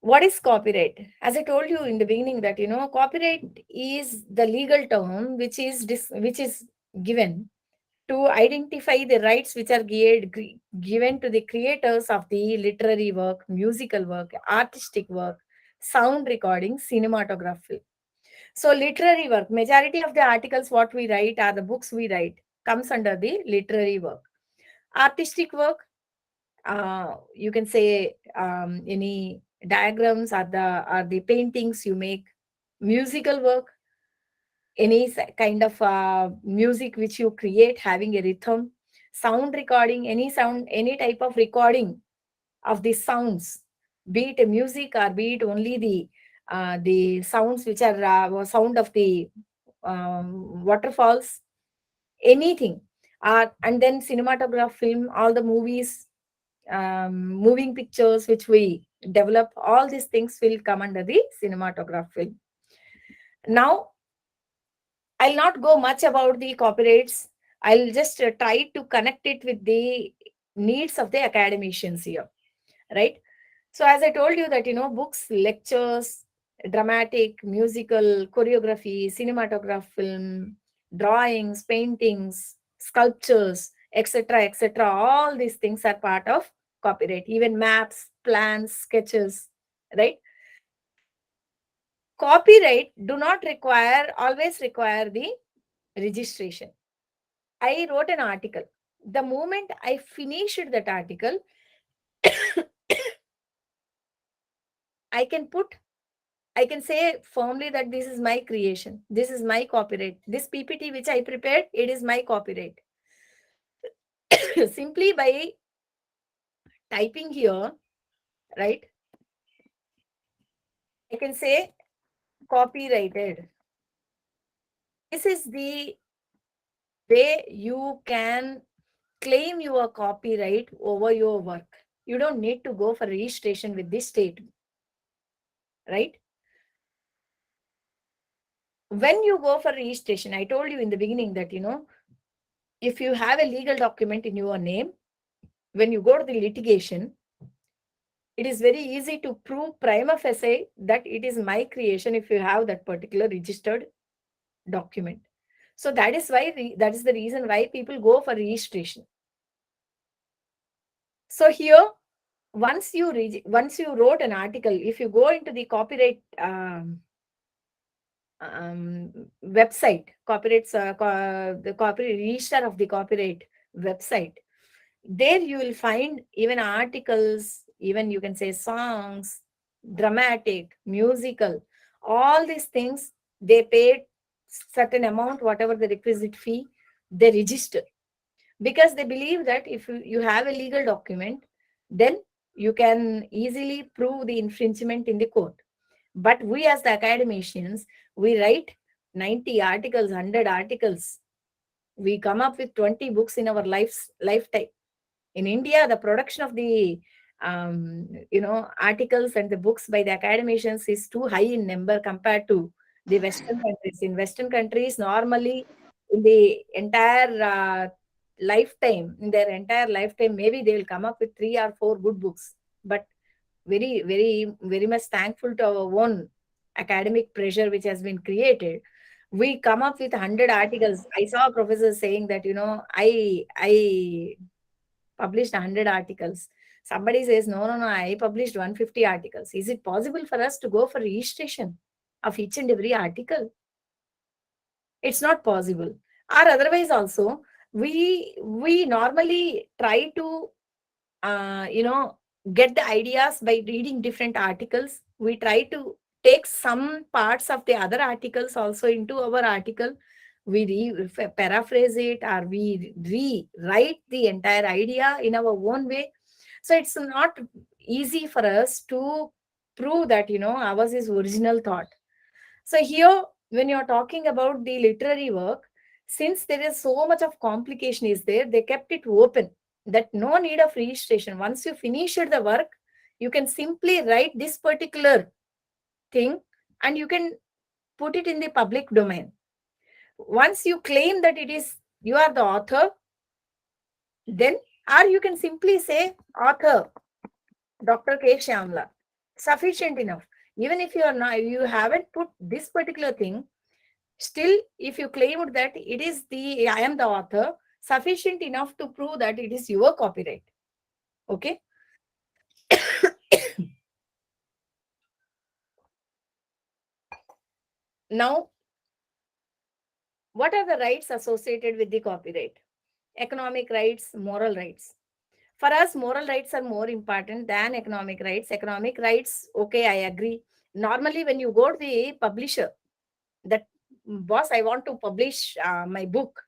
What is copyright? As I told you in the beginning that, copyright is the legal term which is given to identify the rights which are given to the creators of the literary work, musical work, artistic work, sound recording, cinematography. So literary work, majority of the articles what we write are the books we write comes under the literary work. Artistic work, you can say any diagrams are the paintings you make. Musical work, any kind of music which you create having a rhythm. Sound recording, any sound, any type of recording of the sounds, be it a music or be it only the sounds which are sound of the waterfalls, anything. And then cinematograph film, all the movies, moving pictures which we develop, all these things will come under the cinematograph film. Now, I'll not go much about the copyrights. I'll just try to connect it with the needs of the academicians here, right? So as I told you that, books, lectures, dramatic, musical, choreography, cinematograph film, drawings, paintings, sculptures, etc., etc., all these things are part of copyright. Even maps, plans, sketches, right? Copyright do not always require the registration. I wrote an article. The moment I finished that article, I can put I can say firmly that this is my creation. This is my copyright. This PPT which I prepared, it is my copyright. Simply by typing here, right? I can say copyrighted. This is the way you can claim your copyright over your work. You don't need to go for registration with this state, right? When you go for registration, I told you in the beginning that, if you have a legal document in your name, when you go to the litigation, it is very easy to prove prima facie that it is my creation if you have that particular registered document. So that is why that is the reason why people go for registration. So here, once you wrote an article, if you go into the copyright website, the copyright register of the copyright website, there you will find even articles, even you can say songs, dramatic, musical, all these things. They paid certain amount, whatever the requisite fee, they register, because they believe that if you have a legal document, then you can easily prove the infringement in the court. But we as the academicians, we write 90 articles, 100 articles. We come up with 20 books in our lifetime. In India, the production of the articles and the books by the academicians is too high in number compared to the Western countries. In Western countries, normally in the entire in their entire lifetime, maybe they will come up with 3 or 4 good books. But very, very, very much thankful to our own academic pressure which has been created, we come up with 100 articles. I saw a professor saying that, I published 100 articles. Somebody says, no, I published 150 articles. Is it possible for us to go for registration of each and every article? It's not possible. Or otherwise also, we normally try to get the ideas by reading different articles. We try to take some parts of the other articles also into our article. We paraphrase it, or we rewrite the entire idea in our own way. So it's not easy for us to prove that, ours is original thought. So here, when you're talking about the literary work, since there is so much of complication is there, they kept it open, that no need of registration. Once you finish the work, you can simply write this particular thing and you can put it in the public domain. Once you claim that you are the author, then, or you can simply say author Dr. K. Shyamla. Sufficient enough. Even if you haven't put this particular thing, still, if you claim that I am the author, sufficient enough to prove that it is your copyright. Okay. Now, what are the rights associated with the copyright? Economic rights, moral rights. For us, moral rights are more important than economic rights. Economic rights, okay, I agree. Normally, when you go to the publisher, that boss, I want to publish my book,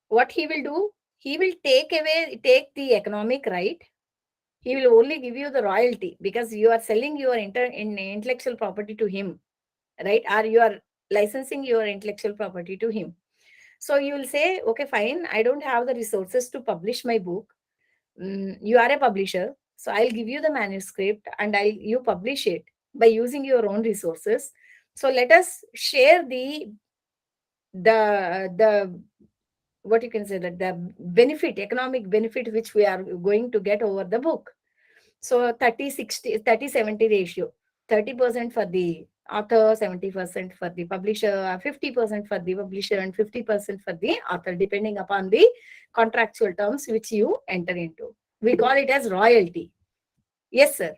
what he will do, he will take the economic right. He will only give you the royalty because you are selling your intellectual property to him, right? Or you are licensing your intellectual property to him. So you will say, okay, fine, I don't have the resources to publish my book. You are a publisher, so I'll give you the manuscript and you publish it by using your own resources. So let us share the what you can say, that the benefit, economic benefit which we are going to get over the book. So 30-70 ratio, 30% for the author, 70% for the publisher, 50% for the publisher, and 50% for the author, depending upon the contractual terms which you enter into. We call it as royalty. Yes, sir.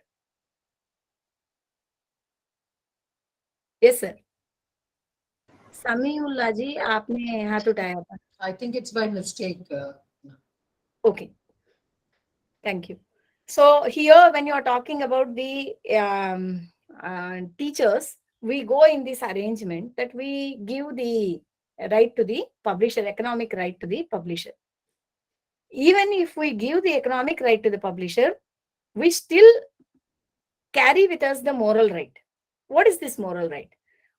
Yes, sir. Samiullah जी, आपने हाथ उठाया था. I think it's by mistake. Okay. Thank you. So here, when you are talking about the teachers, we go in this arrangement that we give the right to the publisher, economic right to the publisher. Even if we give the economic right to the publisher, we still carry with us the moral right. What is this moral right?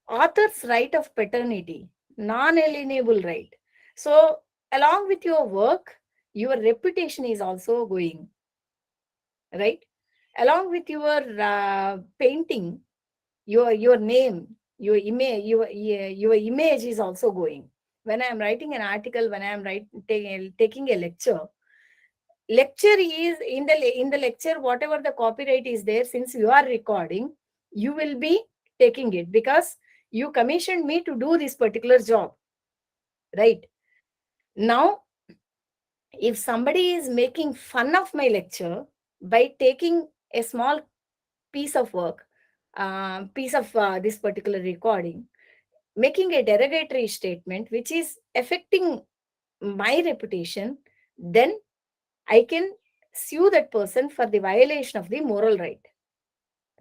Author's right of paternity, non-alienable right. So, along with your work, your reputation is also going, right? Along with your painting, your name, your image, your image is also going. When I am writing an article, when I am taking a lecture is in the lecture, whatever the copyright is there, since you are recording, you will be taking it because you commissioned me to do this particular job, right? Now, if somebody is making fun of my lecture by taking a small piece of work, piece of this particular recording, making a derogatory statement which is affecting my reputation, then I can sue that person for the violation of the moral right,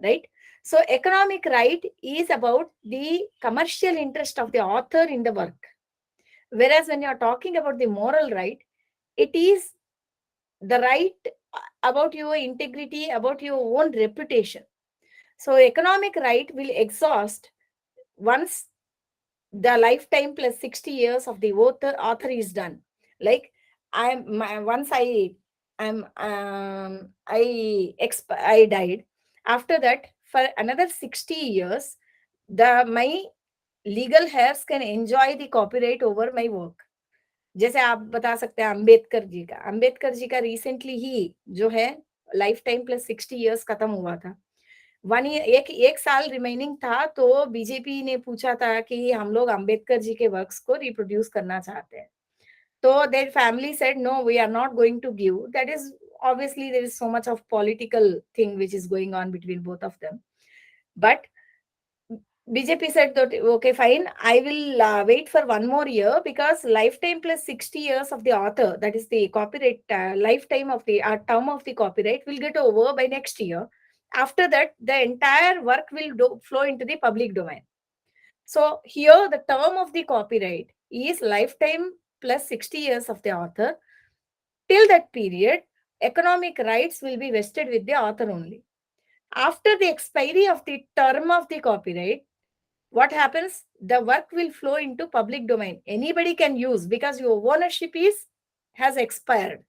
right? So economic right is about the commercial interest of the author in the work. Whereas when you're talking about the moral right, it is the right about your integrity, about your own reputation. So economic right will exhaust once the lifetime plus 60 years of the author is done. Like once I died, after that for another 60 years the my legal heirs can enjoy the copyright over my work. जैसे आप बता सकते हैं अम्बेडकर जी का recently ही जो है life time plus 60 years खत्म हुआ था। 1 ईयर एक साल रिमेनिंग था, तो बीजेपी ने पूछा था कि हम लोग अम्बेडकर जी के वर्क्स को रिप्रोड्यूस करना चाहते हैं। तो their family said no, we are not going to give. That is obviously there is so much of political thing which is going on between both of them. But BJP said that okay, fine, I will wait for 1 more year because lifetime plus 60 years of the author, that is the copyright lifetime of the term of the copyright will get over by next year. After that, the entire work will flow into the public domain. So here the term of the copyright is lifetime plus 60 years of the author. Till that period, economic rights will be vested with the author only. After the expiry of the term of the copyright, what happens? The work will flow into public domain. Anybody can use because your ownership has expired.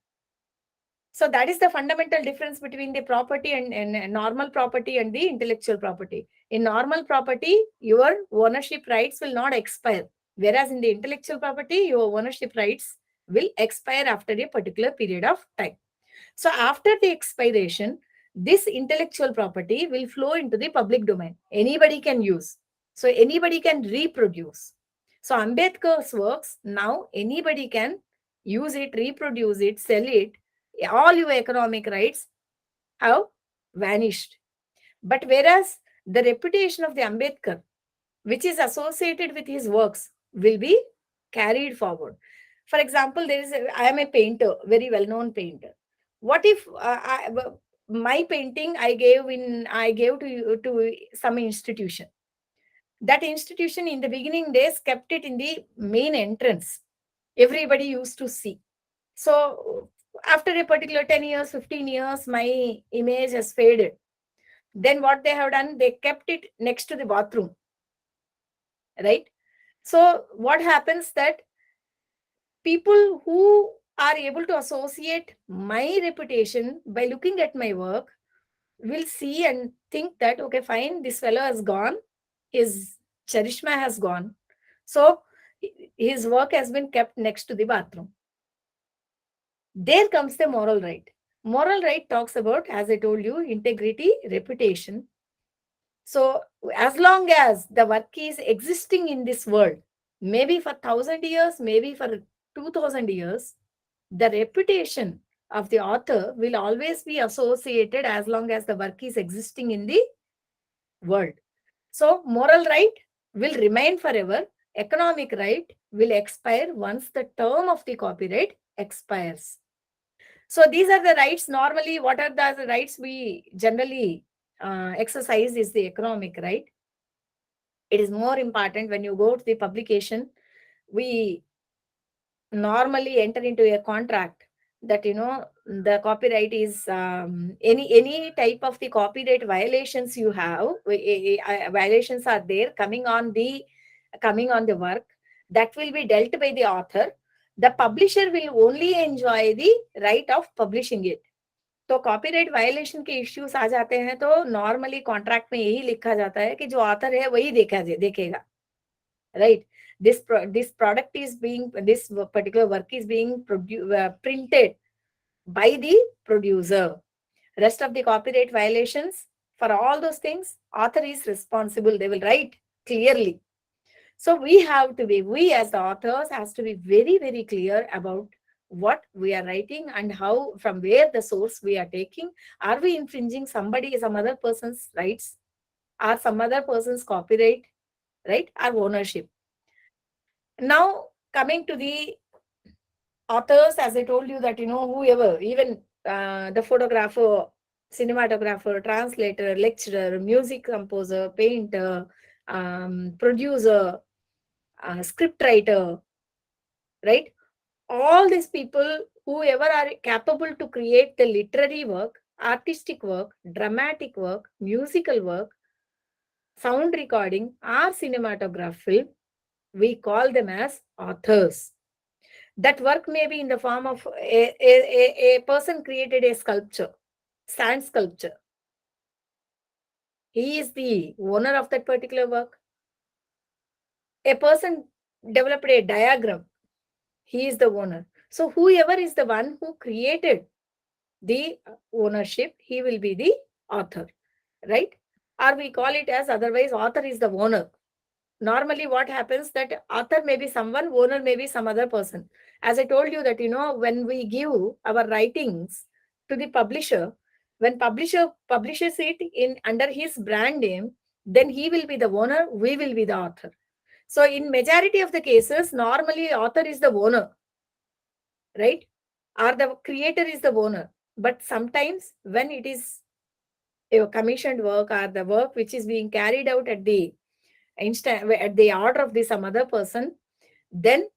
So that is the fundamental difference between the property and normal property and the intellectual property. In normal property, your ownership rights will not expire. Whereas in the intellectual property, your ownership rights will expire after a particular period of time. So after the expiration, this intellectual property will flow into the public domain. Anybody can use. So anybody can reproduce. So Ambedkar's works, now anybody can use it, reproduce it, sell it. All your economic rights have vanished. But whereas the reputation of the Ambedkar, which is associated with his works, will be carried forward. For example, I am a painter, very well-known painter. What if my painting I gave to some institution? That institution in the beginning days kept it in the main entrance. Everybody used to see. So after a particular 10 years, 15 years, my image has faded. Then what they have done, they kept it next to the bathroom, right? So what happens that people who are able to associate my reputation by looking at my work will see and think that, okay, fine, this fellow has gone, his charishma has gone. So his work has been kept next to the bathroom. There comes the moral right. Moral right talks about, as I told you, integrity, reputation. So as long as the work is existing in this world, maybe for 1,000 years, maybe for 2,000 years, the reputation of the author will always be associated as long as the work is existing in the world. So moral right will remain forever. Economic right will expire once the term of the copyright expires. So these are the rights. Normally, what are the rights we generally exercise is the economic, right? It is more important when you go to the publication. We normally enter into a contract that the copyright is any type of the copyright violations you have, violations are there coming on the work, that will be dealt by the author. The publisher will only enjoy the right of publishing it. तो copyright violation के issues आ जाते हैं तो normally contract में यही लिखा जाता है कि जो ऑथर है वही देखेगा, right? This product is being, this particular work is being printed by the producer. Rest of the copyright violations, for all those things, author is responsible. They will write clearly. So we as the authors has to be very, very clear about what we are writing and how, from where the source we are taking. Are we infringing some other person's rights, or some other person's copyright, right? Our ownership. Now, coming to the authors, as I told you that, whoever, even the photographer, cinematographer, translator, lecturer, music composer, painter, producer, script writer, right? All these people, whoever are capable to create the literary work, artistic work, dramatic work, musical work, sound recording, or cinematography, we call them as authors. That work may be in the form of a person created a sculpture, sand sculpture. He is the owner of that particular work. A person developed a diagram. He is the owner. So whoever is the one who created the ownership, he will be the author, right? Or we call it as, otherwise author is the owner. Normally what happens, that author may be someone, owner may be some other person. As I told you that, when we give our writings to the publisher, when publisher publishes it in under his brand name, then he will be the owner, we will be the author. So in majority of the cases, normally author is the owner, right? Or the creator is the owner. But sometimes when it is a commissioned work, or the work which is being carried out at the order of some other person, then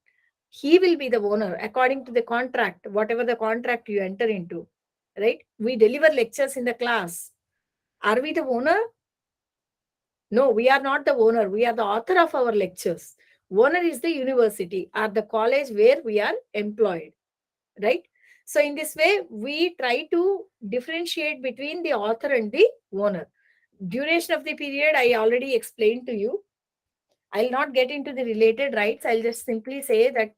he will be the owner according to the contract, whatever the contract you enter into, right? We deliver lectures in the class. Are we the owner? No, we are not the owner. We are the author of our lectures. Owner is the university or the college where we are employed, right? So in this way, we try to differentiate between the author and the owner. Duration of the period, I already explained to you. I'll not get into the related rights. I'll just simply say that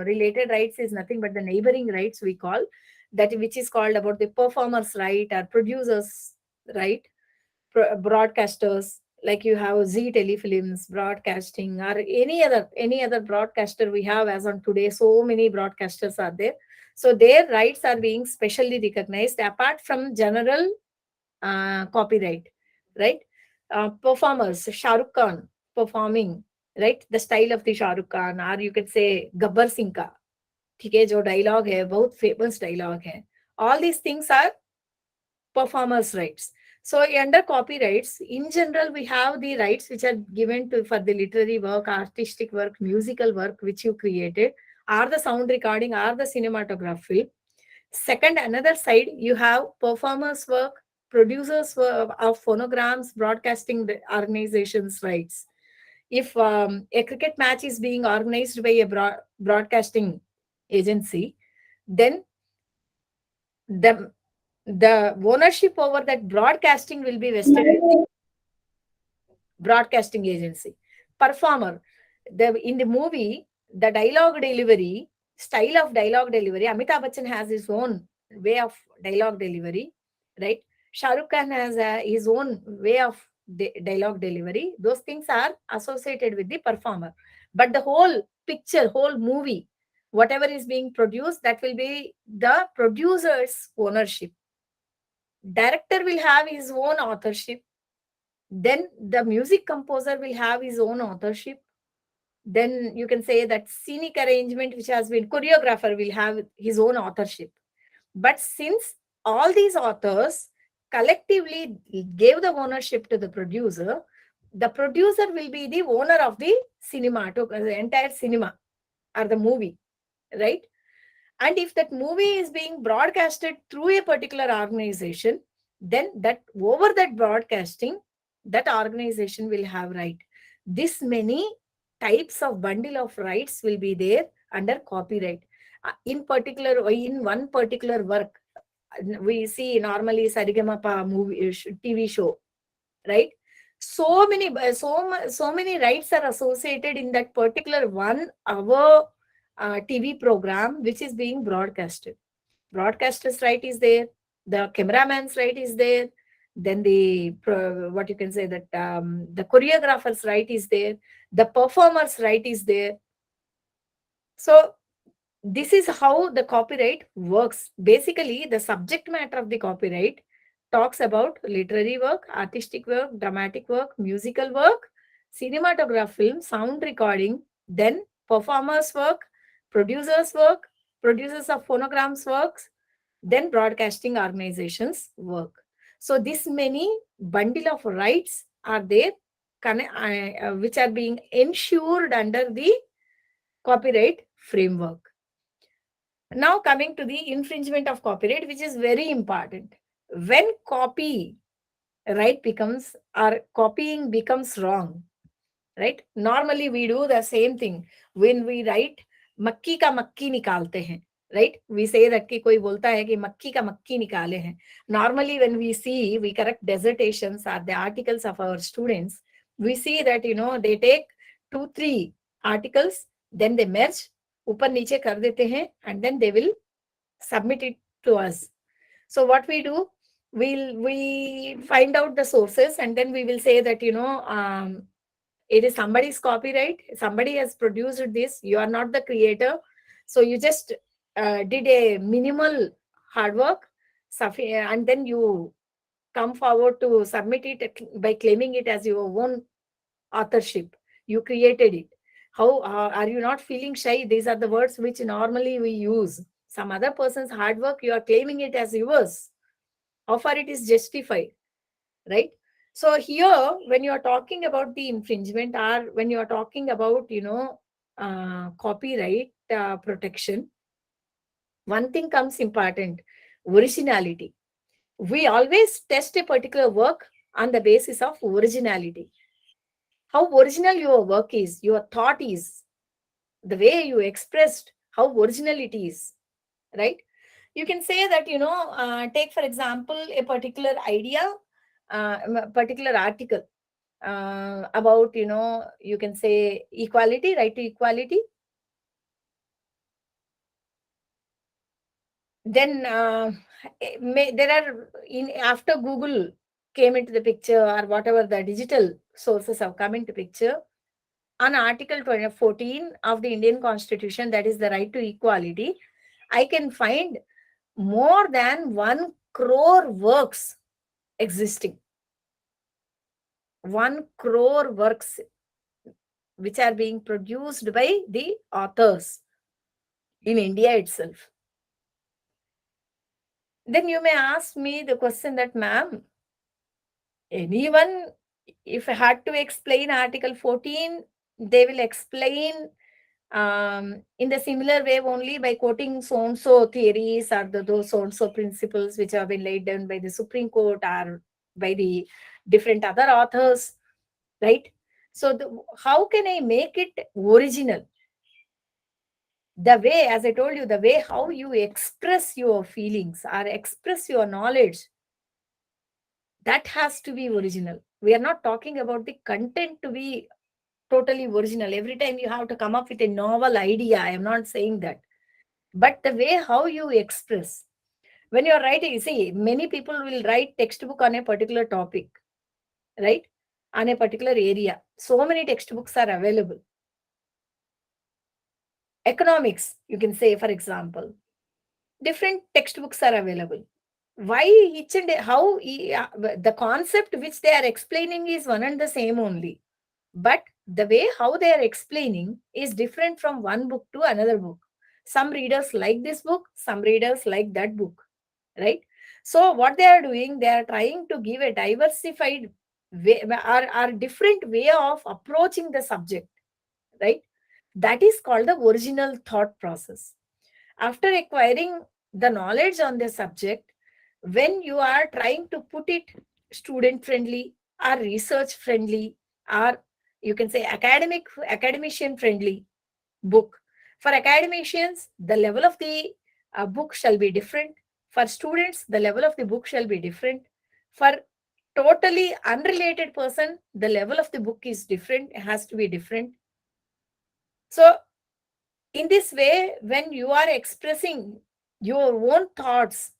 related rights is nothing but the neighboring rights we call, that which is called about the performer's right or producer's right, broadcasters, like you have Z Telefilms, broadcasting, or any other broadcaster we have as on today. So many broadcasters are there. So their rights are being specially recognized apart from general copyright, right? Performers, Shah Rukh Khan performing, right? The style of the Shah Rukh Khan, or you can say Gabbar Singh का, ठीक है, जो dialogue है, बहुत famous dialogue है. All these things are performers' rights. So under copyrights, in general, we have the rights which are given to for the literary work, artistic work, musical work which you created, or the sound recording, or the cinematography. Second, another side, you have performers' work, producers of phonograms, broadcasting organizations' rights. If a cricket match is being organized by a broadcasting agency, then the ownership over that broadcasting will be vested with the broadcasting agency. Performer, in the movie, the dialogue delivery, style of dialogue delivery, Amitabh Bachchan has his own way of dialogue delivery, right? Shah Rukh Khan has his own way of dialogue delivery. Those things are associated with the performer. But the whole picture, whole movie, whatever is being produced, that will be the producer's ownership. Director will have his own authorship. Then the music composer will have his own authorship. Then you can say that scenic arrangement, which has been choreographer, will have his own authorship. But since all these authors collectively gave the ownership to the producer will be the owner of the the entire cinema or the movie, right? And if that movie is being broadcasted through a particular organization, then that over that broadcasting, that organization will have right. This many types of bundle of rights will be there under copyright. In particular, in one particular work, we see normally Sarigamapa movie TV show, right? So many rights are associated in that particular 1 hour TV program which is being broadcasted. Broadcaster's right is there, the cameraman's right is there, then the what you can say that the choreographer's right is there, the performer's right is there. So this is how the copyright works. Basically, the subject matter of the copyright talks about literary work, artistic work, dramatic work, musical work, cinematograph film, sound recording, then performers work, producers work, producers of phonograms works, then broadcasting organizations work. So this many bundle of rights are there which are being ensured under the copyright framework. Now coming to the infringement of copyright, which is very important. When copy right becomes or copying becomes wrong, right? Normally we do the same thing. When we write मक्की का मक्की निकालते हैं, right? We say that कि कोई बोलता है कि मक्की का मक्की निकाले हैं. Normally when we see, we correct dissertations or the articles of our students, we see that, they take 2-3 articles, then they merge, ऊपर नीचे कर देते हैं, and then they will submit it to us. So what we do, we find out the sources, and then we will say that, it is somebody's copyright, somebody has produced this, you are not the creator, so you just did a minimal hard work, and then you come forward to submit it by claiming it as your own authorship. You created it. How are you not feeling shy? These are the words which normally we use. Some other person's hard work, you are claiming it as yours. How far it is justified, right? So here, when you are talking about the infringement, or when you are talking about, copyright protection, one thing comes important: originality. We always test a particular work on the basis of originality. How original your work is, your thought is, the way you expressed, how original it is, right? You can say that, take for example a particular idea, a particular article about, you can say equality, right to equality. Then there are, after Google came into the picture, or whatever the digital sources have come into picture, on Article 14 of the Indian Constitution, that is the right to equality, I can find more than 1 crore works existing. 1 crore works which are being produced by the authors in India itself. Then you may ask me the question that, ma'am, anyone, if I had to explain Article 14, they will explain in the similar way only by quoting so-and-so theories, or those so-and-so principles which have been laid down by the Supreme Court or by the different other authors, right? So how can I make it original? The way, as I told you, the way how you express your feelings or express your knowledge, that has to be original. We are not talking about the content to be totally original. Every time you have to come up with a novel idea. I am not saying that. But the way how you express. When you are writing, you see, many people will write textbook on a particular topic, right? On a particular area. So many textbooks are available. Economics, you can say, for example. Different textbooks are available. Why each and how the concept which they are explaining is one and the same only. But the way how they are explaining is different from one book to another book. Some readers like this book, some readers like that book, right? So what they are doing, they are trying to give a diversified way or different way of approaching the subject, right? That is called the original thought process. After acquiring the knowledge on the subject, when you are trying to put it student friendly or research friendly, or you can say academician friendly book. For academicians, the level of the book shall be different. For students, the level of the book shall be different. For totally unrelated person, the level of the book is different, it has to be different. So in this way, when you are expressing your own thoughts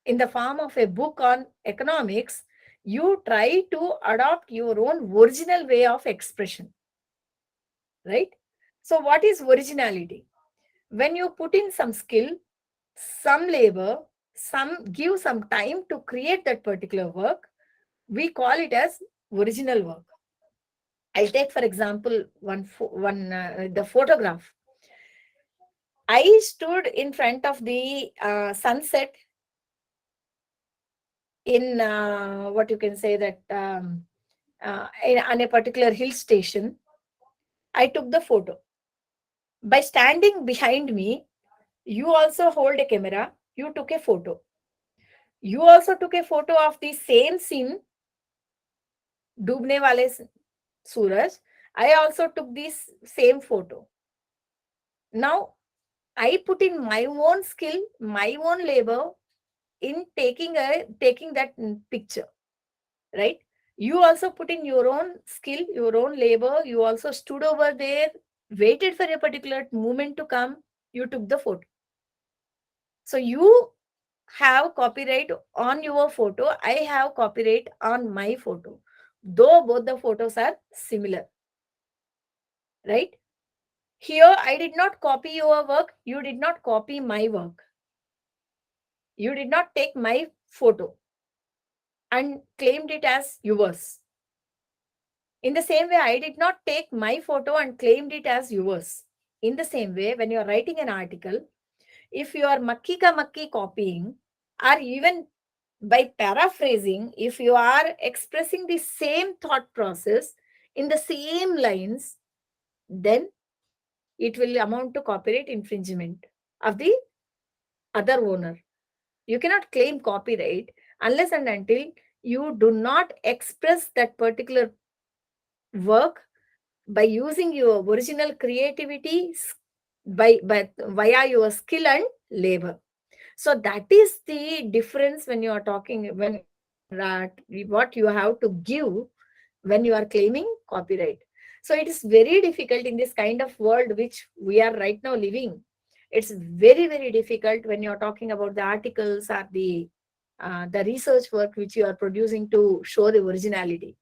in the form of a book on economics, you try to adopt your own original way of expression, right? So what is originality? When you put in some skill, some labor, give some time to create that particular work, we call it as original work. I'll take for example the photograph. I stood in front of the sunset in what you can say that on a particular hill station. I took the photo. By standing behind me, you also hold a camera. You took a photo. You also took a photo of the same scene, डूबने वाले सूरज. I also took this same photo. Now, I put in my own skill, my own labor in taking that picture, right? You also put in your own skill, your own labor. You also stood over there, waited for a particular moment to come. You took the photo. So you have copyright on your photo. I have copyright on my photo, though both the photos are similar, right? Here, I did not copy your work. You did not copy my work. You did not take my photo and claimed it as yours. In the same way, I did not take my photo and claimed it as yours. In the same way, when you are writing an article, if you are makki ka makki copying, or even by paraphrasing, if you are expressing the same thought process in the same lines, then it will amount to copyright infringement of the other owner. You cannot claim copyright unless and until you do not express that particular work by using your original creativity by via your skill and labor. So that is the difference when you are talking, when what you have to give when you are claiming copyright. So it is very difficult in this kind of world which we are right now living. It's very, very difficult when you're talking about the articles or the research work which you are producing to show the originality.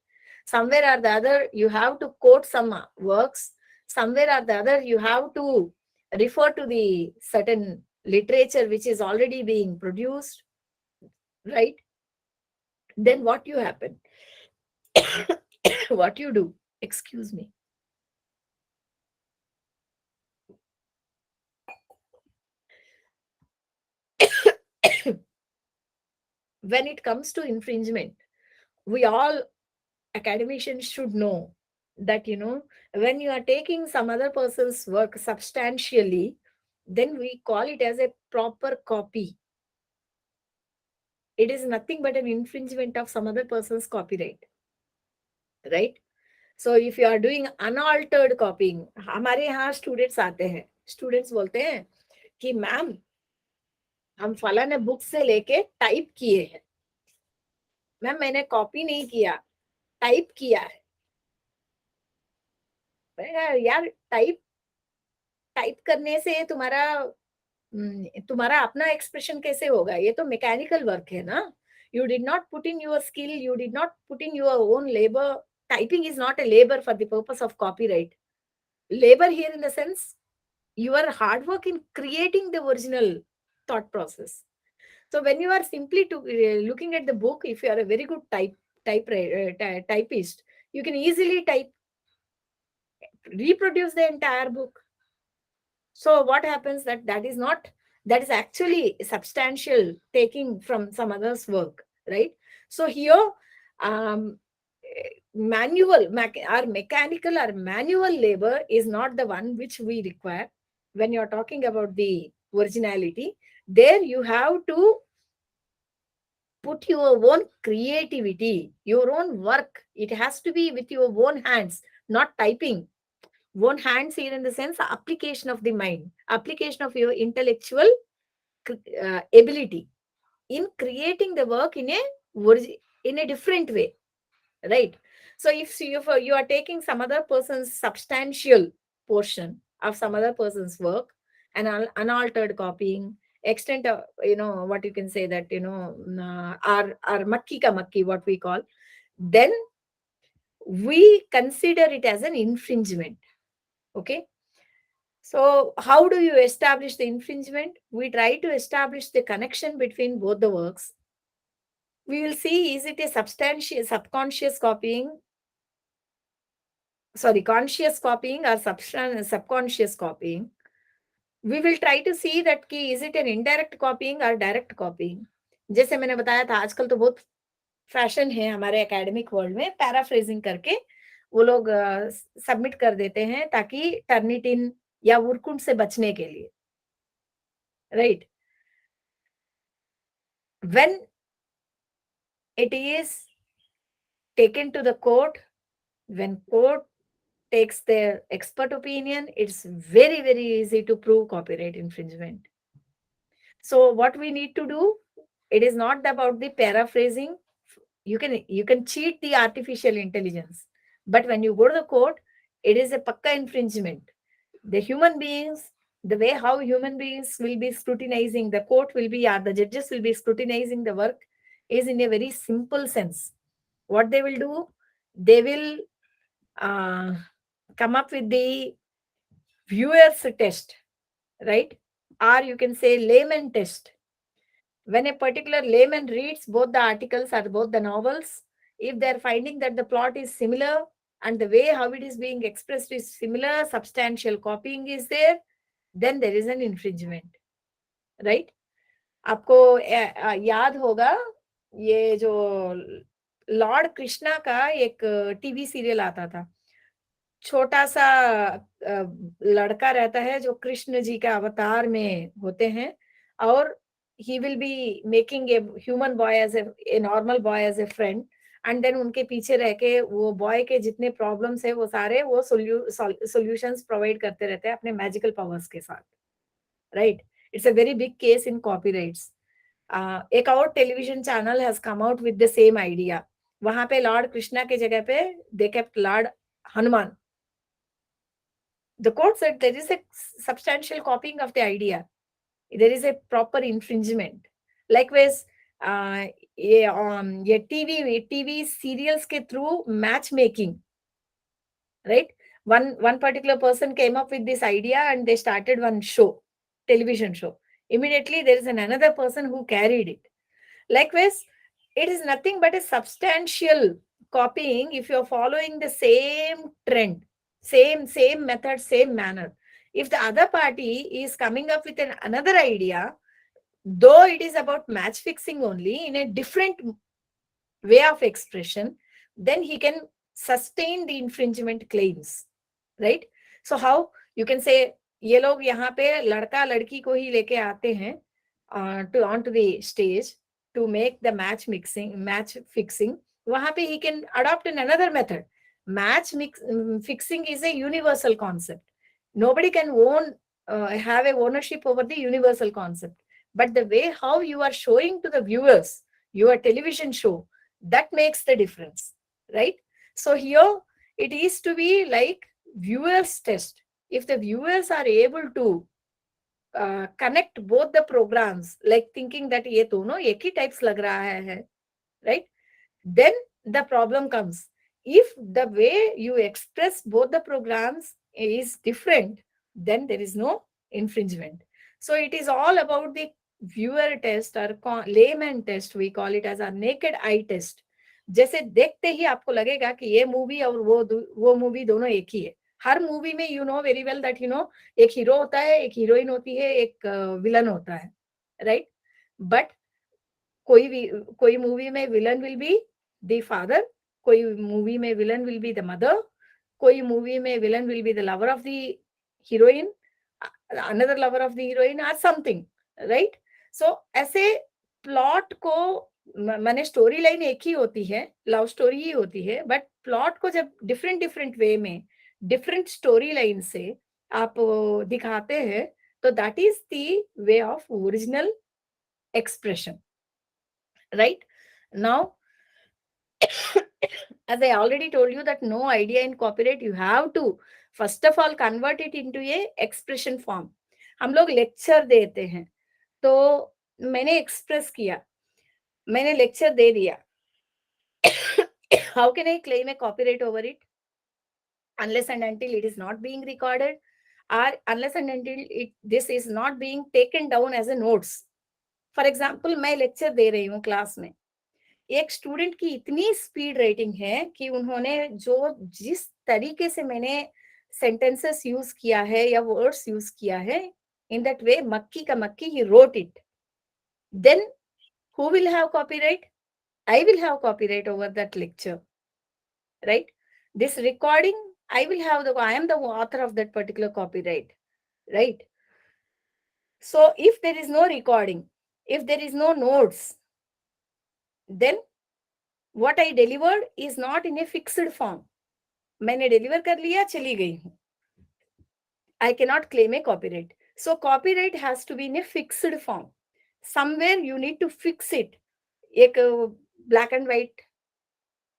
Somewhere or the other, you have to quote some works. Somewhere or the other, you have to refer to the certain literature which is already being produced, right? Then what you happen? What you do? Excuse me. When it comes to infringement, we all academicians should know that, when you are taking some other person's work substantially, then we call it as a proper copy. It is nothing but an infringement of some other person's copyright, right? So if you are doing unaltered copying, हमारे यहाँ students आते हैं, students बोलते हैं कि ma'am हम फलाने book से लेके टाइप किए हैं, मैम मैंने कॉपी नहीं किया, टाइप किया है. यार टाइप टाइप करने से तुम्हारा अपना एक्सप्रेशन कैसे होगा? ये तो मैकेनिकल वर्क है ना. You did not put in your skill, you did not put in your own labor. Typing is not a labor for the purpose of copyright. Labor here in the sense your hard work in creating the original thought process. So when you are simply looking at the book, if you are a very good typist, you can easily reproduce the entire book. So what happens that is not that is actually substantial taking from some other's work, right? So here, our mechanical or manual labor is not the one which we require. When you're talking about the originality, there you have to put your own creativity, your own work. It has to be with your own hands, not typing. Own hands here in the sense application of the mind, application of your intellectual ability in creating the work in a different way, right? So if you are taking some other person's substantial portion of some other person's work and unaltered copying, extent of, what you can say that, our makki ka makki, what we call, then we consider it as an infringement. Okay. So how do you establish the infringement? We try to establish the connection between both the works. We will see, is it a subconscious copying, conscious copying or subconscious copying. We will try to see that कि is it an indirect copying or direct copying. जैसे मैंने बताया था, आजकल तो बहुत fashion है हमारे एकेडमिक वर्ल्ड में पैराफ्रेजिंग करके वो लोग सबमिट कर देते हैं ताकि टर्निटिन या वुरकुंड से बचने के लिए, right? When it is taken to the court, when court takes their expert opinion, it's very, very easy to prove copyright infringement. So what we need to do, it is not about the paraphrasing. You can cheat the artificial intelligence, but when you go to the court, it is a pakka infringement. The human beings, the way how human beings will be scrutinizing, the court will be, or the judges will be scrutinizing the work, is in a very simple sense. What they will do, they will come up with the viewer's test, right? Or you can say layman test. When a particular layman reads both the articles or both the novels, if they're finding that the plot is similar and the way how it is being expressed is similar, substantial copying is there, then there is an infringement, right? आपको याद होगा ये जो Lord Krishna का एक TV serial आता था, छोटा सा लड़का रहता है जो कृष्ण जी के अवतार में होते हैं और he will be making a human boy as a normal boy as a friend, and then उनके पीछे रह के वो बॉय के जितने प्रॉब्लम्स है वो सारे वो सॉल्यूशंस प्रोवाइड करते रहते हैं अपने मैजिकल पावर्स के साथ, right? It's a very big case in copyrights. एक और television channel has come out with the same idea. वहां पे लॉर्ड कृष्णा के जगह पे they kept Lord Hanuman. The court said there is a substantial copying of the idea. There is a proper infringement. Likewise, ये TV serials के through matchmaking, right? One particular person came up with this idea and they started one show, television show. Immediately there is another person who carried it. Likewise, it is nothing but a substantial copying if you're following the same trend, same method, same manner. If the other party is coming up with another idea, though it is about match fixing only in a different way of expression, then he can sustain the infringement claims, right? So how you can say ये लोग यहाँ पे लड़का लड़की को ही लेके आते हैं onto the stage to make the match fixing. वहां पे he can adopt another method. Fixing is a universal concept. Nobody can have a ownership over the universal concept. But the way how you are showing to the viewers your television show, that makes the difference, right? So here it is to be like viewers test. If the viewers are able to connect both the programs, like thinking that ये दोनों एक ही types लग रहा है, right? Then the problem comes. If the way you express both the programs is different, then there is no infringement. So it is all about the viewer test or layman test, we call it as a naked eye test. जैसे देखते ही आपको लगेगा कि ये movie और वो movie दोनों एक ही है. हर मूवी में you know very well that एक हीरो होता है, एक हीरोइन होती है, एक विलन होता है, राइट? बट कोई मूवी में villain will be the father, कोई मूवी में villain will be the mother, कोई मूवी में villain will be the lover of the heroine, another lover of the heroine और समथिंग, राइट? सो ऐसे प्लॉट को माने स्टोरी लाइन एक ही होती है, लव स्टोरी ही होती है, बट प्लॉट को जब डिफरेंट डिफरेंट वे में डिफरेंट स्टोरी लाइन से आप दिखाते हैं, तो that is the way of original expression, right? Now, as I already told you that no idea in copyright, you have to first of all convert it into a expression form. हम लोग lecture देते हैं, तो मैंने express किया, मैंने lecture दे दिया. How can I claim a copyright over it? Unless and until it is not being recorded, or unless and until this is not being taken down as a notes. For example मैं lecture दे रही हूँ class में, एक student की इतनी speed writing है कि उन्होंने जिस तरीके से मैंने सेंटेंसेस यूज किया है या वर्ड्स यूज किया है, इन दैट वे मक्की का मक्की he wrote it, then who will have copyright? I will have copyright over that lecture, right? This recording I will have I am the author of that particular copyright, right? So if there is no recording, if there is no notes, then what I delivered is not in a fixed form. मैंने deliver कर लिया, चली गई हूँ. I cannot claim a copyright. So copyright has to be in a fixed form. Somewhere you need to fix it. एक black and white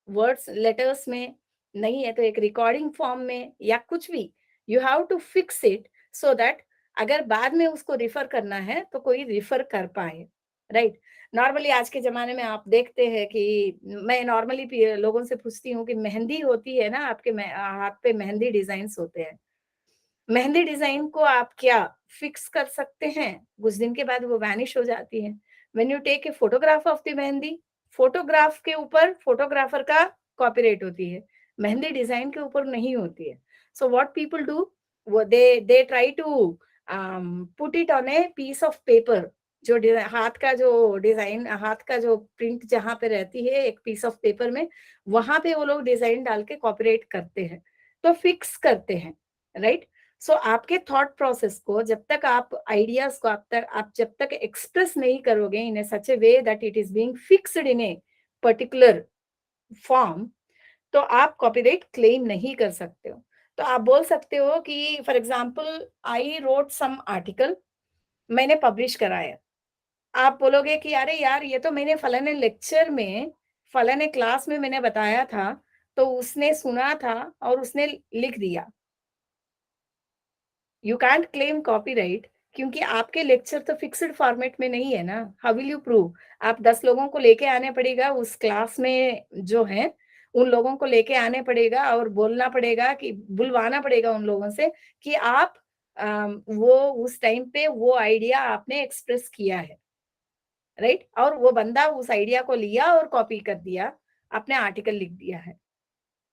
words letters में नहीं है तो एक रिकॉर्डिंग फॉर्म में या कुछ भी, you have to fix it so that अगर बाद में उसको रिफर करना है तो कोई रिफर कर पाए, राइट? नॉर्मली आज के जमाने में आप देखते हैं कि मैं नॉर्मली लोगों से पूछती हूँ कि मेहंदी होती है ना, आपके हाथ पे मेहंदी डिजाइन्स होते हैं, मेहंदी डिजाइन को आप क्या फिक्स कर सकते हैं? कुछ दिन के बाद वो वैनिश हो जाती है. When you take a photograph of the mehndi, photograph के ऊपर फोटोग्राफर का कॉपीराइट होती है, मेहंदी डिजाइन के ऊपर नहीं होती है. So what people do, they try to put it on a piece of paper. जो हाथ का जो डिजाइन, हाथ का जो प्रिंट जहां पे रहती है एक पीस ऑफ पेपर में, वहां पे वो लोग डिजाइन डाल के कॉपीराइट करते हैं, तो फिक्स करते हैं, राइट? सो आपके थॉट प्रोसेस को जब तक आप आइडियाज को आप जब तक एक्सप्रेस नहीं करोगे in a such a way that it is being fixed in a particular form, तो आप कॉपीराइट क्लेम नहीं कर सकते हो. तो आप बोल सकते हो कि for example I wrote some article, मैंने पब्लिश कराया. आप बोलोगे कि अरे यार ये तो मैंने फलाने लेक्चर में फलाने क्लास में मैंने बताया था, तो उसने सुना था और उसने लिख दिया. यू कैंट क्लेम कॉपीराइट क्योंकि आपके लेक्चर तो फिक्स्ड फॉर्मेट में नहीं है ना. How will you prove? आप 10 लोगों को लेके आने पड़ेगा उस क्लास में जो है, उन लोगों को लेके आने पड़ेगा और बोलना पड़ेगा कि बुलवाना पड़ेगा उन लोगों से कि आप वो उस टाइम पे वो आइडिया आपने एक्सप्रेस किया है, राइट? और वो बंदा उस आइडिया को लिया और कॉपी कर दिया, आपने आर्टिकल लिख दिया है,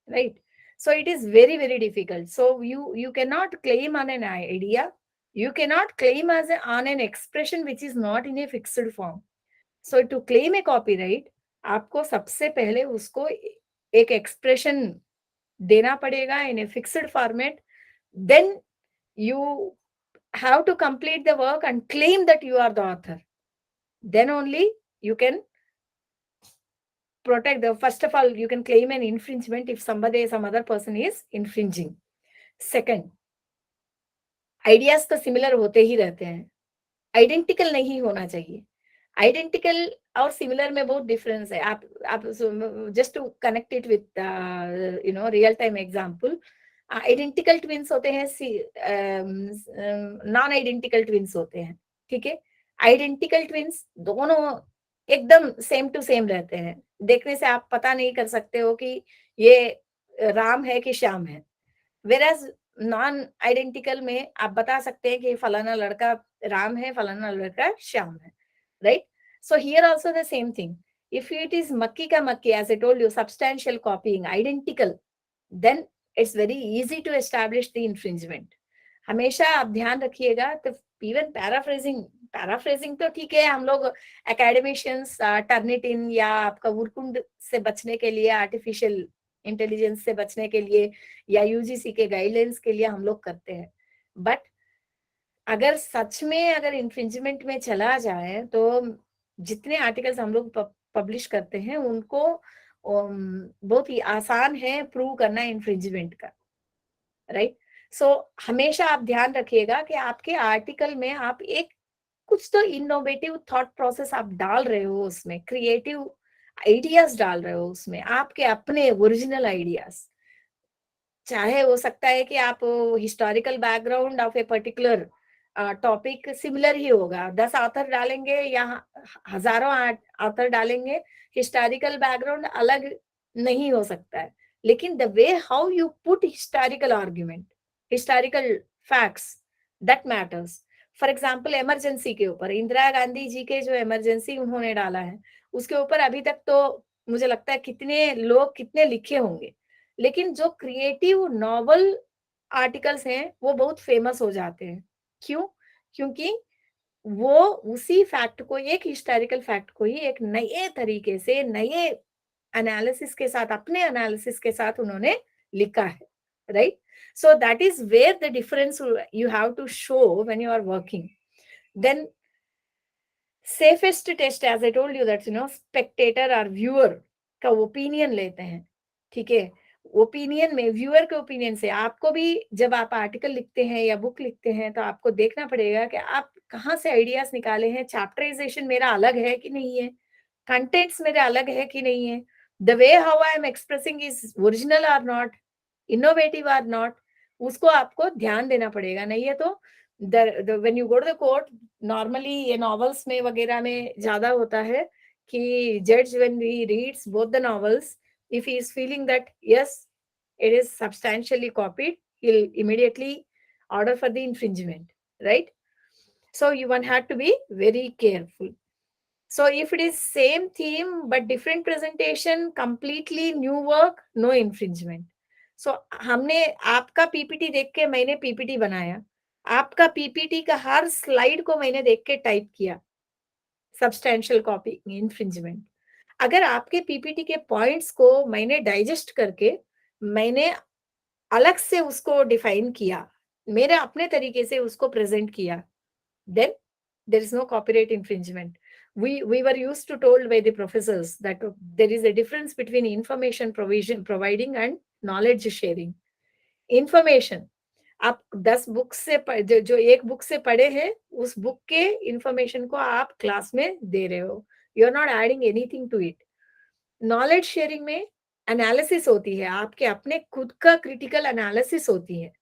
right? So it is very very difficult. So you cannot claim on an idea, you cannot claim on an expression which is not in a fixed form. So to claim a copyright, आपको सबसे पहले उसको एक expression देना पड़ेगा in a fixed format. Then you have to complete the work and claim that you are the author. Then only you can protect the, first of all you can claim an infringement if some other person is infringing. Second, ideas तो similar होते ही रहते हैं, identical नहीं होना चाहिए. Identical और similar में बहुत डिफरेंस है. आप just to connect it with real time example, identical twins होते हैं, नॉन आइडेंटिकल ट्विंस होते हैं, ठीक है? आइडेंटिकल ट्विंस दोनों एकदम सेम टू सेम रहते हैं, देखने से आप पता नहीं कर सकते हो कि ये राम है कि श्याम है. वेराज नॉन आइडेंटिकल में आप बता सकते हैं कि फलाना लड़का राम है, फलाना लड़का श्याम है, right? So here also the same thing. If it is मक्की का मक्की, as I told you, substantial copying, identical, then it's very easy to establish the infringement. हमेशा आप ध्यान रखिएगा. तो इवन पैराफ्रेजिंग तो ठीक है, हम लोग एकेडमिशियंस टर्निटिन या आपका वुरकुंड से बचने के लिए, आर्टिफिशियल इंटेलिजेंस से बचने के लिए या यूजीसी के गाइडलाइंस के लिए हम लोग करते हैं. बट अगर सच में अगर इंफ्रिंजमेंट में चला जाए तो जितने आर्टिकल्स हम लोग पब्लिश करते हैं उनको बहुत ही आसान है प्रूव करना इंफ्रिंजमेंट का, राइट. सो हमेशा आप ध्यान रखिएगा कि आपके आर्टिकल में आप एक कुछ तो इनोवेटिव थॉट प्रोसेस आप डाल रहे हो, उसमें क्रिएटिव आइडियाज डाल रहे हो, उसमें आपके अपने ओरिजिनल आइडियाज. चाहे हो सकता है कि आप historical background of a particular topic similar ही होगा, 10 ऑथर डालेंगे या हजारों ऑथर डालेंगे, हिस्टोरिकल बैकग्राउंड अलग नहीं हो सकता है. लेकिन the way how you put historical argument, historical facts, that matters. For example emergency के ऊपर इंदिरा गांधी जी के जो इमरजेंसी उन्होंने डाला है, उसके ऊपर अभी तक तो मुझे लगता है कितने लोग कितने लिखे होंगे, लेकिन जो क्रिएटिव नॉवल आर्टिकल्स हैं वो बहुत फेमस हो जाते हैं. क्यों? क्योंकि वो उसी फैक्ट को, एक हिस्टोरिकल फैक्ट को ही एक नए तरीके से, नए एनालिसिस के साथ, अपने एनालिसिस के साथ उन्होंने लिखा है, right. So that is where the difference you have to show when you are working. Then safest test, as I told you that spectator और व्यूअर का ओपिनियन लेते हैं. ठीक है, ओपिनियन में व्यूअर के ओपिनियन से आपको भी, जब आप आर्टिकल लिखते हैं या बुक लिखते हैं, तो आपको देखना पड़ेगा कि आप कहाँ से आइडियाज निकाले हैं, चैप्टराइजेशन मेरा अलग है कि नहीं है, कंटेंट्स मेरे अलग है कि नहीं है, the way how I am expressing is original और नॉट, इनोवेटिव और नॉट, उसको आपको ध्यान देना पड़ेगा. नहीं है तो when you go to the court, normally ये नॉवेल्स में वगैरह में ज्यादा होता है कि जज when he reads both the novels, if he is feeling that yes, it is substantially copied, he'll immediately order for the infringement, right. So you one had to be very careful. So if it is same theme but different presentation, completely new work, no infringement. So हमने आपका PPT देख के मैंने PPT बनाया, आपका PPT का हर slide को मैंने देख के टाइप किया, सब्सटैंशियल कॉपी, इंफ्रिंजमेंट. अगर आपके पीपीटी के पॉइंट्स को मैंने डाइजेस्ट करके मैंने अलग से उसको डिफाइन किया, मेरे अपने तरीके से उसको प्रेजेंट किया, then there is no copyright infringement. We were used to told by the professors that there is a difference between information providing and knowledge sharing. Information, आप 10 बुक से जो एक बुक से पढ़े हैं, उस बुक के इंफॉर्मेशन को आप क्लास में दे रहे हो, you are not adding anything to it. Knowledge sharing में एनालिसिस होती है, आपके अपने खुद का क्रिटिकल एनालिसिस होती है.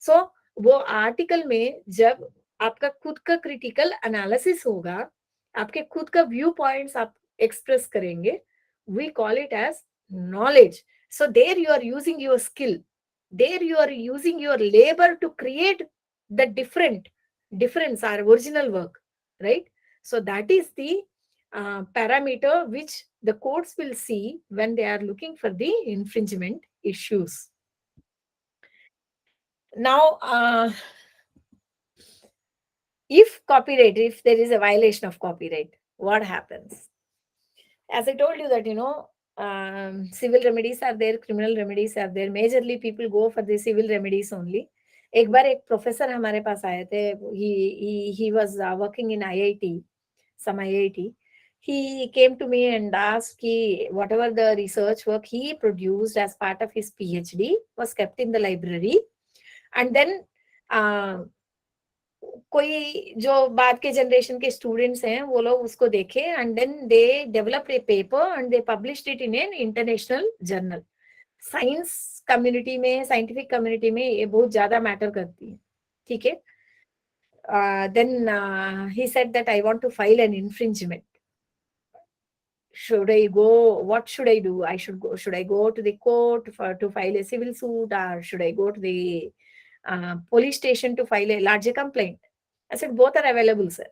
सो वो आर्टिकल में जब आपका खुद का क्रिटिकल एनालिसिस होगा, आपके खुद का व्यू पॉइंट्स आप एक्सप्रेस करेंगे, we call it as knowledge. So there you are using your skill, there you are using your labor to create the difference or original work, right. So that is the parameter which the courts will see when they are looking for the infringement issues. Now if there is a violation of copyright, what happens? As I told you that civil remedies are there, criminal remedies are there. Majorly people go for the civil remedies only. एक बार एक professor हमारे पास आए थे, he was working in IIT, some IIT. He came to me and asked कि whatever the research work he produced as part of his PhD was kept in the library, and then कोई जो बाद के generation के students हैं वो लोग उसको देखे, and then they developed a paper and they published it in an international journal. Science community में, साइंटिफिक कम्युनिटी में ये बहुत ज्यादा मैटर करती है. ठीक है. Then he said that I want to file an infringement. should I go, what should I do? Should I go to the court to file a civil suit, or should I go to the police station to file a larger complaint? I said both are available, sir.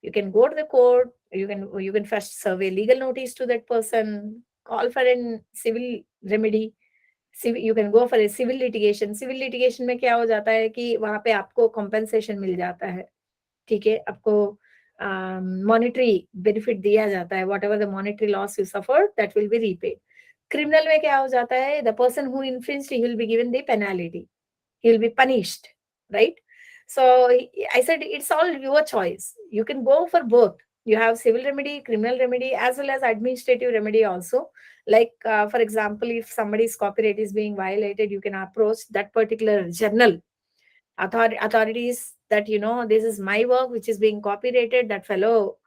You can go to the court, you can first serve a legal notice to that person, call for a civil remedy, you can go for a civil litigation. Civil litigation में क्या हो जाता है कि वहां पे आपको compensation मिल जाता है, ठीक है, आपको मॉनेटरी बेनिफिट दिया जाता है. Whatever the monetary loss you suffer that will be repaid. Criminal में क्या हो जाता है, the person who infringed he will be given the penalty, he will be punished, right? So I said it's all your choice. You can go for both. You have civil remedy, criminal remedy, as well as administrative remedy also. Like for example, if somebody's copyright is being violated, you can approach that particular journal authorities that, you know, this is my work which is being copyrighted. That fellow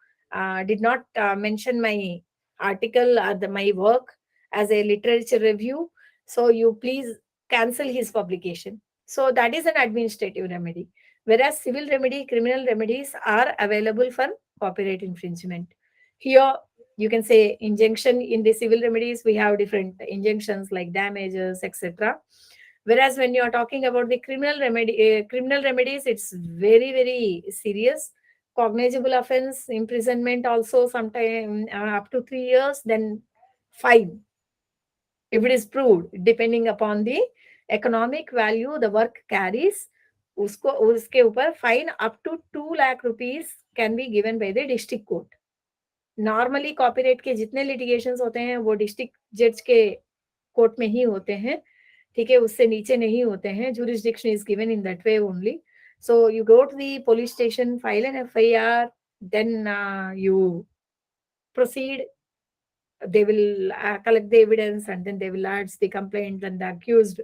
did not mention my article or my work as a literature review, so you please cancel his publication. So that is an administrative remedy, whereas civil remedy, criminal remedies are available for copyright infringement. Here you can say injunction. In the civil remedies we have different injunctions like damages, etc. Whereas when you are talking about the criminal remedies, it's very very serious, cognizable offense, imprisonment also, sometime up to 3 years, then fine if it is proved, depending upon the economic value the work carries. उसको उसके ऊपर fine up to 2 lakh rupees can be given by the district court. Normally copyright के जितने litigations होते हैं वो district जज के कोर्ट में ही होते हैं, ठीक है, उससे नीचे नहीं होते हैं. jurisdiction is given in that way only. So you go to the police station, file an FIR, then you proceed. They will collect the evidence and then they will lodge the complaint, and the accused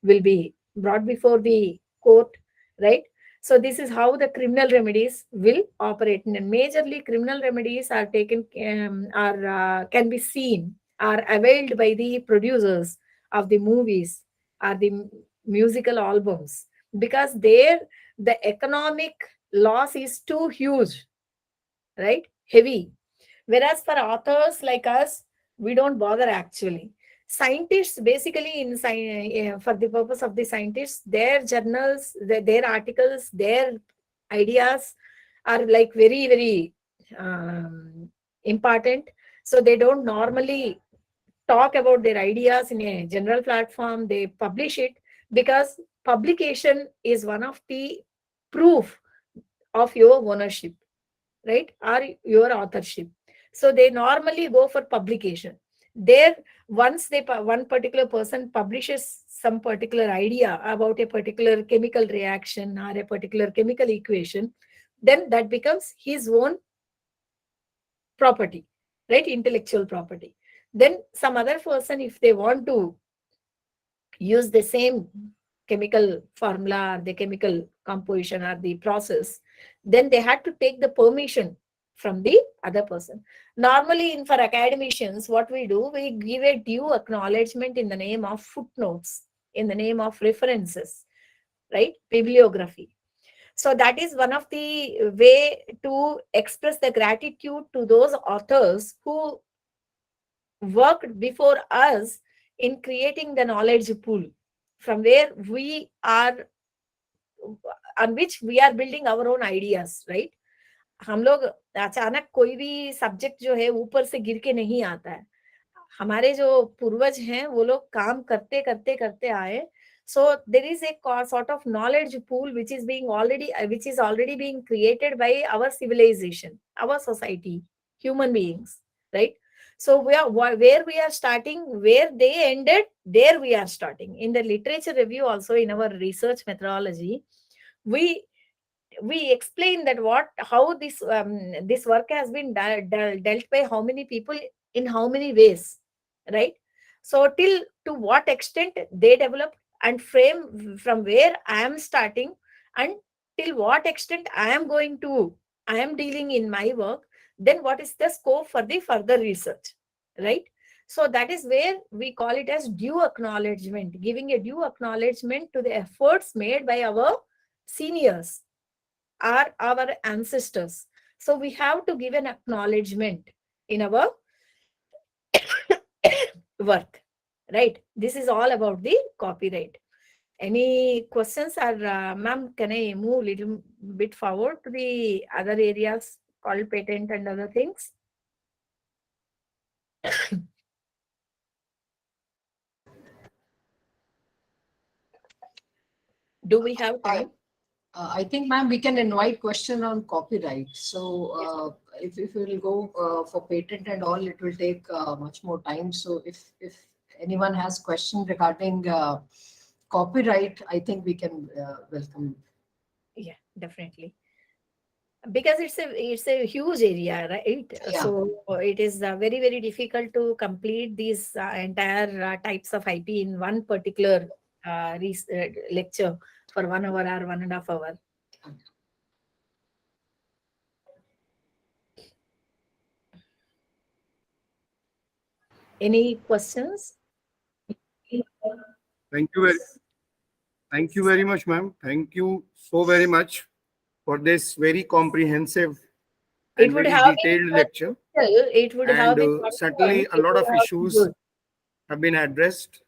will be brought before the court, right? So this is how the criminal remedies will operate. And majorly criminal remedies are taken are can be seen, are availed by the producers of the movies or the musical albums, because there the economic loss is too huge, right, heavy. Whereas for authors like us, we don't bother actually. Scientists, basically, for the purpose of the scientists, their journals, their articles, their ideas are like very, very important. So they don't normally talk about their ideas in a general platform. They publish it because publication is one of the proof of your ownership, right, or your authorship. So they normally go for publication. There, once one particular person publishes some particular idea about a particular chemical reaction or a particular chemical equation, then that becomes his own property, right, intellectual property. Then some other person, if they want to use the same chemical formula or the chemical composition or the process, then they had to take the permission from the other person. Normally, for academicians, what we do, we give a due acknowledgement in the name of footnotes, in the name of references, right, bibliography. So that is one of the way to express the gratitude to those authors who worked before us in creating the knowledge pool from where we are, on which we are building our own ideas, right? हम लोग अचानक कोई भी subject जो है ऊपर से गिर के नहीं आता है. हमारे जो पूर्वज हैं वो लोग काम करते करते करते आए. So there is a sort of knowledge pool which is already being created by our civilization, our society, human beings, right? So where we are starting, where they ended, there we are starting. In the literature review also, in our research methodology, we explain that how this work has been dealt by how many people in how many ways, right? So till to what extent they developed, and frame from where I am starting, and till what extent I am dealing in my work, then what is the scope for the further research, right? So that is where we call it as due acknowledgement, giving a due acknowledgement to the efforts made by our seniors, are our ancestors. So we have to give an acknowledgement in our work, right? This is all about the copyright. Any questions? Or ma'am, can I move little bit forward to the other areas called patent and other things? Do we have time? I think, ma'am, we can invite question on copyright. So if we'll go for patent and all, it will take much more time. So if anyone has question regarding copyright, I think we can welcome. Yeah, definitely. Because it's a huge area, right? Yeah. So it is very, very difficult to complete these entire types of IP in one particular lecture for 1 hour or 1.5 hours. Any questions? Thank you very much, ma'am. Thank you so very much for this very comprehensive It and would very have detailed been lecture. it would have And been certainly a it lot would of have been issues good. have been addressed.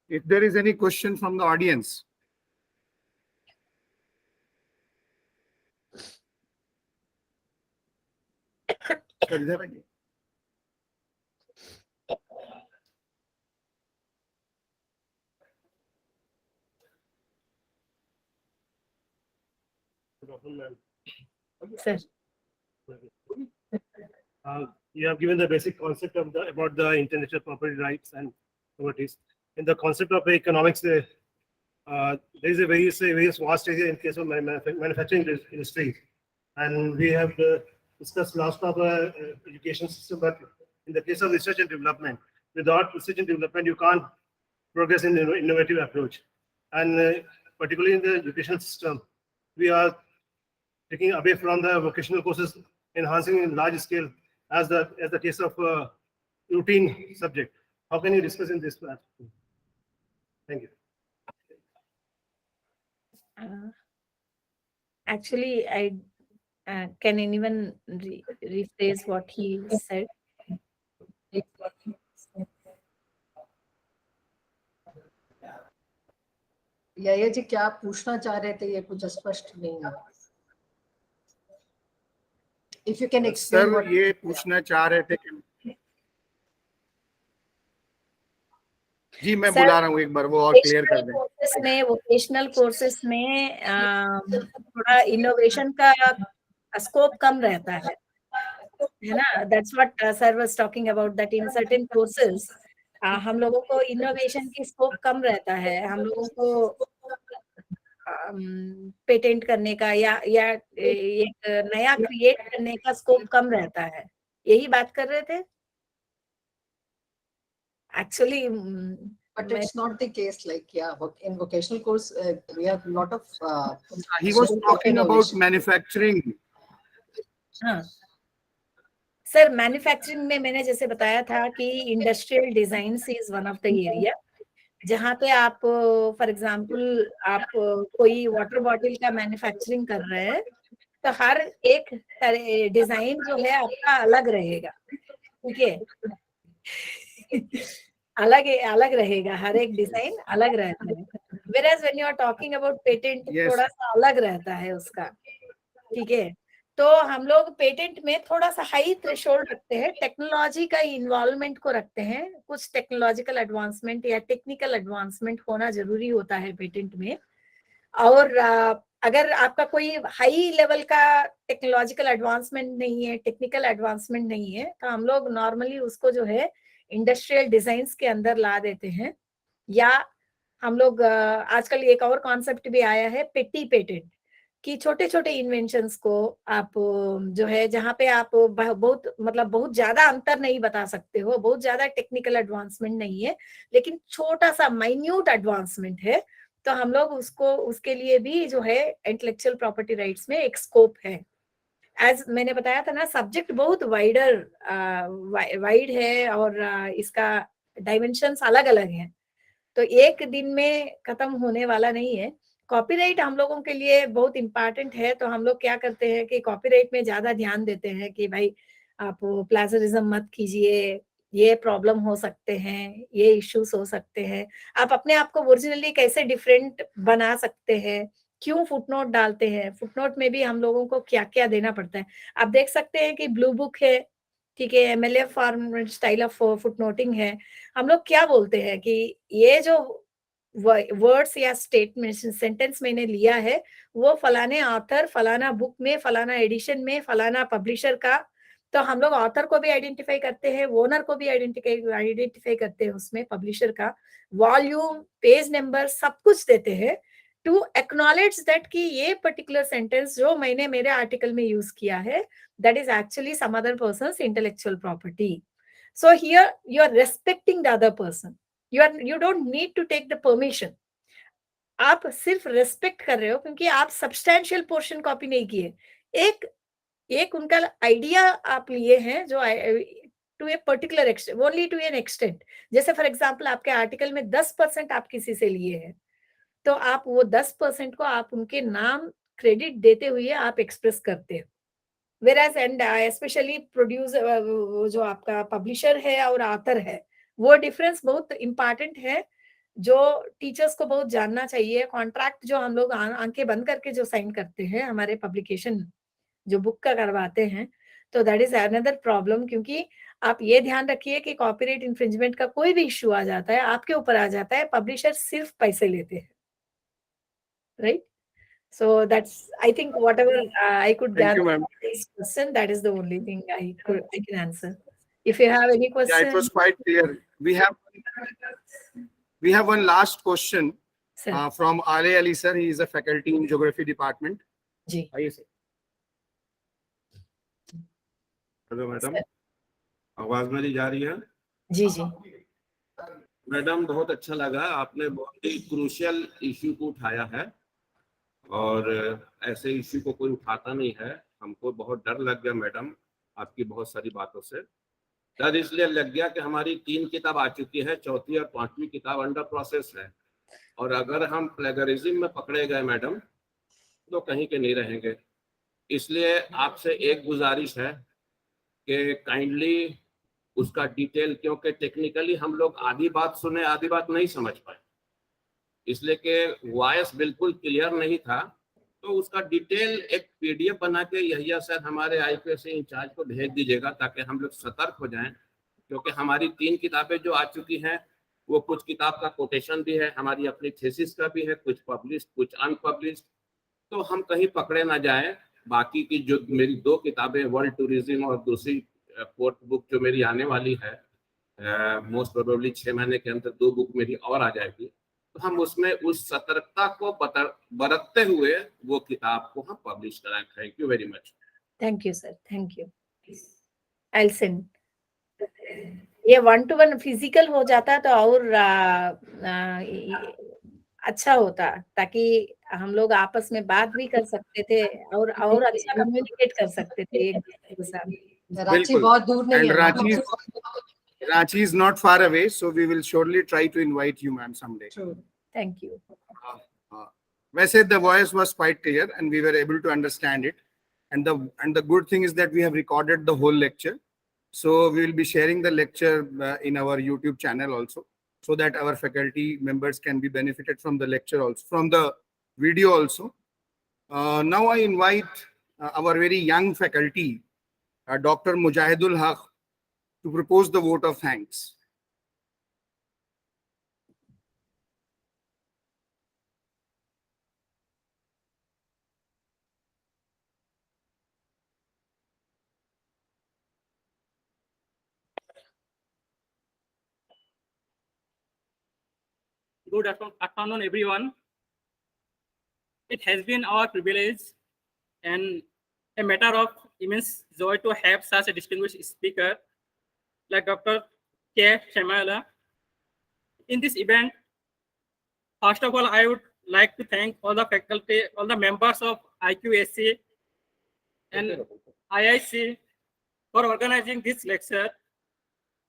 If there is any question from the audience. Sir, is there any? Sir. You have given the basic concept of about the intellectual property rights and properties. In the concept of economics, there is a various vast area in case of manufacturing industry, and we have discussed last of education system. But in the case of research and development, without research and development, you can't progress in innovative approach. And particularly in the educational system, we are taking away from the vocational courses, enhancing in large scale as the case of routine subject. How can you discuss in this part? Thank you. Actually, I can anyone rephrase what he said? या जी क्या आप पूछना चाह रहे थे, ये कुछ स्पष्ट नहीं है. If you can explain sir what ये पूछना चाह रहे थे कि जी मैं बुला रहा हूँ एक बार, वो और क्लियर कर दें. वोकेशनल कोर्सेस में थोड़ा इनोवेशन का स्कोप कम रहता है ना. That's what sir was talking about, that in certain courses हम लोगों को इनोवेशन की स्कोप कम रहता है. हम लोगों को पेटेंट करने का या एक नया क्रिएट करने का स्कोप कम रहता है. यही बात कर रहे थे actually. But it's not the case. Like, yeah, in vocational course, we have a lot of. He was talking about manufacturing. हाँ सर, मैन्युफैक्चरिंग में मैंने जैसे बताया था कि industrial design is one of the area जहाँ पे आप फॉर एग्जांपल आप कोई वाटर बॉटल का मैन्युफैक्चरिंग कर रहे हैं तो हर एक डिजाइन जो है आपका अलग रहेगा. ठीक है. अलग रहेगा, हर एक डिजाइन अलग रहता है. whereas when you are talking about patent थोड़ा सा अलग रहता है उसका. ठीक है. तो हम लोग पेटेंट में थोड़ा सा हाई थ्रेशोल्ड रखते हैं, टेक्नोलॉजी का इन्वॉल्वमेंट को रखते हैं. कुछ टेक्नोलॉजिकल एडवांसमेंट या टेक्निकल एडवांसमेंट होना जरूरी होता है पेटेंट में. और अगर आपका कोई हाई लेवल का टेक्नोलॉजिकल एडवांसमेंट नहीं है, टेक्निकल एडवांसमेंट नहीं है, तो हम लोग नॉर्मली उसको जो है इंडस्ट्रियल डिजाइन्स के अंदर ला देते हैं. या हम लोग आजकल एक और कॉन्सेप्ट भी आया है पेटी पेटेंट, कि छोटे छोटे इन्वेंशंस को आप जो है जहाँ पे आप बहुत मतलब बहुत ज्यादा अंतर नहीं बता सकते हो, बहुत ज्यादा टेक्निकल एडवांसमेंट नहीं है, लेकिन छोटा सा माइन्यूट एडवांसमेंट है, तो हम लोग उसको उसके लिए भी जो है इंटेलेक्चुअल प्रॉपर्टी राइट्स में एक स्कोप है. एज मैंने बताया था ना, सब्जेक्ट बहुत वाइड है और इसका डायमेंशंस अलग अलग हैं, तो एक दिन में खत्म होने वाला नहीं है. कॉपीराइट हम लोगों के लिए बहुत इंपॉर्टेंट है, तो हम लोग क्या करते हैं कि कॉपीराइट में ज्यादा ध्यान देते हैं कि भाई आप प्लेजरिज्म मत कीजिए, ये प्रॉब्लम हो सकते हैं, ये इश्यूज हो सकते हैं, आप अपने आप को ओरिजिनली कैसे डिफरेंट बना सकते हैं, क्यों फुटनोट डालते हैं, फुटनोट में भी हम लोगों को क्या क्या देना पड़ता है. आप देख सकते हैं कि ब्लू बुक है, क्योंकि MLA form style of foot noting है, हम लोग क्या बोलते हैं कि ये जो वर्ड्स या स्टेटमेंट सेंटेंस मैंने लिया है वो फलाने ऑथर, फलाना बुक में, फलाना एडिशन में, फलाना पब्लिशर का, तो हम लोग ऑथर को भी आइडेंटिफाई करते हैं, ओनर को भी आइडेंटिफाई करते हैं, उसमें पब्लिशर का वॉल्यूम, पेज नंबर सब कुछ देते हैं टू एक्नॉलेज दैट कि ये पर्टिकुलर सेंटेंस जो मैंने मेरे आर्टिकल में यूज किया है that is actually some other person's intellectual property. So here you are respecting the other person. You don't need to take the permission. आप सिर्फ रेस्पेक्ट कर रहे हो क्योंकि आप सब्सटैंशियल पोर्शन कॉपी नहीं किए, एक एक उनका आइडिया आप लिए हैं जो to a particular extent, only to an extent. जैसे फॉर एग्जांपल आपके आर्टिकल में 10% आप किसी से लिए हैं, तो आप वो 10% को आप उनके नाम क्रेडिट देते हुए आप एक्सप्रेस करते हो। Whereas and especially producer वो जो आपका पब्लिशर है और ऑथर है, वो डिफरेंस बहुत इम्पॉर्टेंट है जो टीचर्स को बहुत जानना चाहिए। कॉन्ट्रैक्ट जो हम लोग आंखें बंद करके जो साइन करते हैं हमारे पब्लिकेशन जो बुक का करवाते हैं, तो दैट इज अनदर प्रॉब्लम, क्योंकि आप ये ध्यान रखिए कि कॉपीराइट इन्फ्रिंजमेंट का कोई भी इश्यू आ जाता है, आपके ऊपर आ जाता है, पब्लिशर सिर्फ पैसे लेते हैं, right? So that's, I think, whatever I could Thank gather you, ma'am. from this question, that is the only thing I can answer. If you have any Yeah, question, it was quite clear. We have one last question sir. from Ale Ali sir. He is a faculty in geography department. जी, आइए sir. Hello madam, sir. आवाज मेरी जा रही है? जी जी, madam बहुत अच्छा लगा, आपने बहुत ही क्रूशियल इश्यू को उठाया है और ऐसे इश्यू को कोई उठाता नहीं है। हमको बहुत डर लग गया मैडम आपकी बहुत सारी बातों से। डर इसलिए लग गया कि हमारी 3 किताब आ चुकी है, चौथी और 5वीं किताब अंडर प्रोसेस है, और अगर हम प्लेगरिज्म में पकड़े गए मैडम तो कहीं के नहीं रहेंगे। इसलिए आपसे एक गुजारिश है कि काइंडली उसका डिटेल, क्योंकि टेक्निकली हम लोग आधी बात सुने आधी बात नहीं समझ पाए, इसलिए कि वॉइस बिल्कुल क्लियर नहीं था, तो उसका डिटेल एक पीडीएफ बना के यहिया सर हमारे आईपीएस इंचार्ज को भेज दीजिएगा ताकि हम लोग सतर्क हो जाएं, क्योंकि हमारी 3 किताबें जो आ चुकी हैं वो कुछ किताब का कोटेशन भी है, हमारी अपनी थीसिस का भी है, कुछ पब्लिश कुछ अनपब्लिश्ड, तो हम कहीं पकड़े ना जाएं। बाकी की जो मेरी 2 किताबें वर्ल्ड टूरिज्म और दूसरी 4th बुक जो मेरी आने वाली है, मोस्ट प्रोबेबली 6 महीने के अंदर 2 बुक मेरी और आ जाएगी, तो हम उसमें उस सतर्कता को बरतते हुए वो किताब को हम पब्लिश कराएं। Thank you very much. Thank you sir, thank you. I will send. ये 1-to-1 फिजिकल हो जाता तो और अच्छा होता, ताकि हम लोग आपस में बात भी कर सकते थे और अच्छा कम्युनिकेट कर सकते थे एक दूसरे के साथ। रांची बहुत दूर नहीं And है। Ranchi is not far away, so we will surely try to invite you, ma'am, someday. Thank you. Wese the voice was quite clear and we were able to understand it. And the good thing is that we have recorded the whole lecture. So we will be sharing the lecture in our YouTube channel also, so that our faculty members can be benefited from the lecture also, from the video also. Now I invite our very young faculty, Dr. Mujahidul Haq, to propose the vote of thanks. Good afternoon, everyone. It has been our privilege and a matter of immense joy to have such a distinguished speaker like Dr. K. Shamala. In this event, first of all, I would like to thank all the faculty, all the members of IQAC and IIC for organizing this lecture,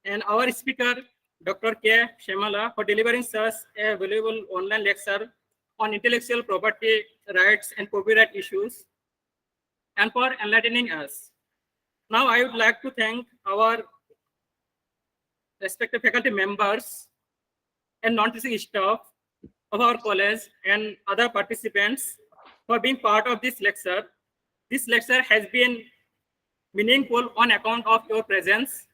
and our speaker, Dr. K. Shamala, for delivering such a valuable online lecture on intellectual property rights and copyright issues, and for enlightening us. Now, I would like to thank our respective faculty members and non-teaching staff of our college and other participants for being part of this lecture. This lecture has been meaningful on account of your presence.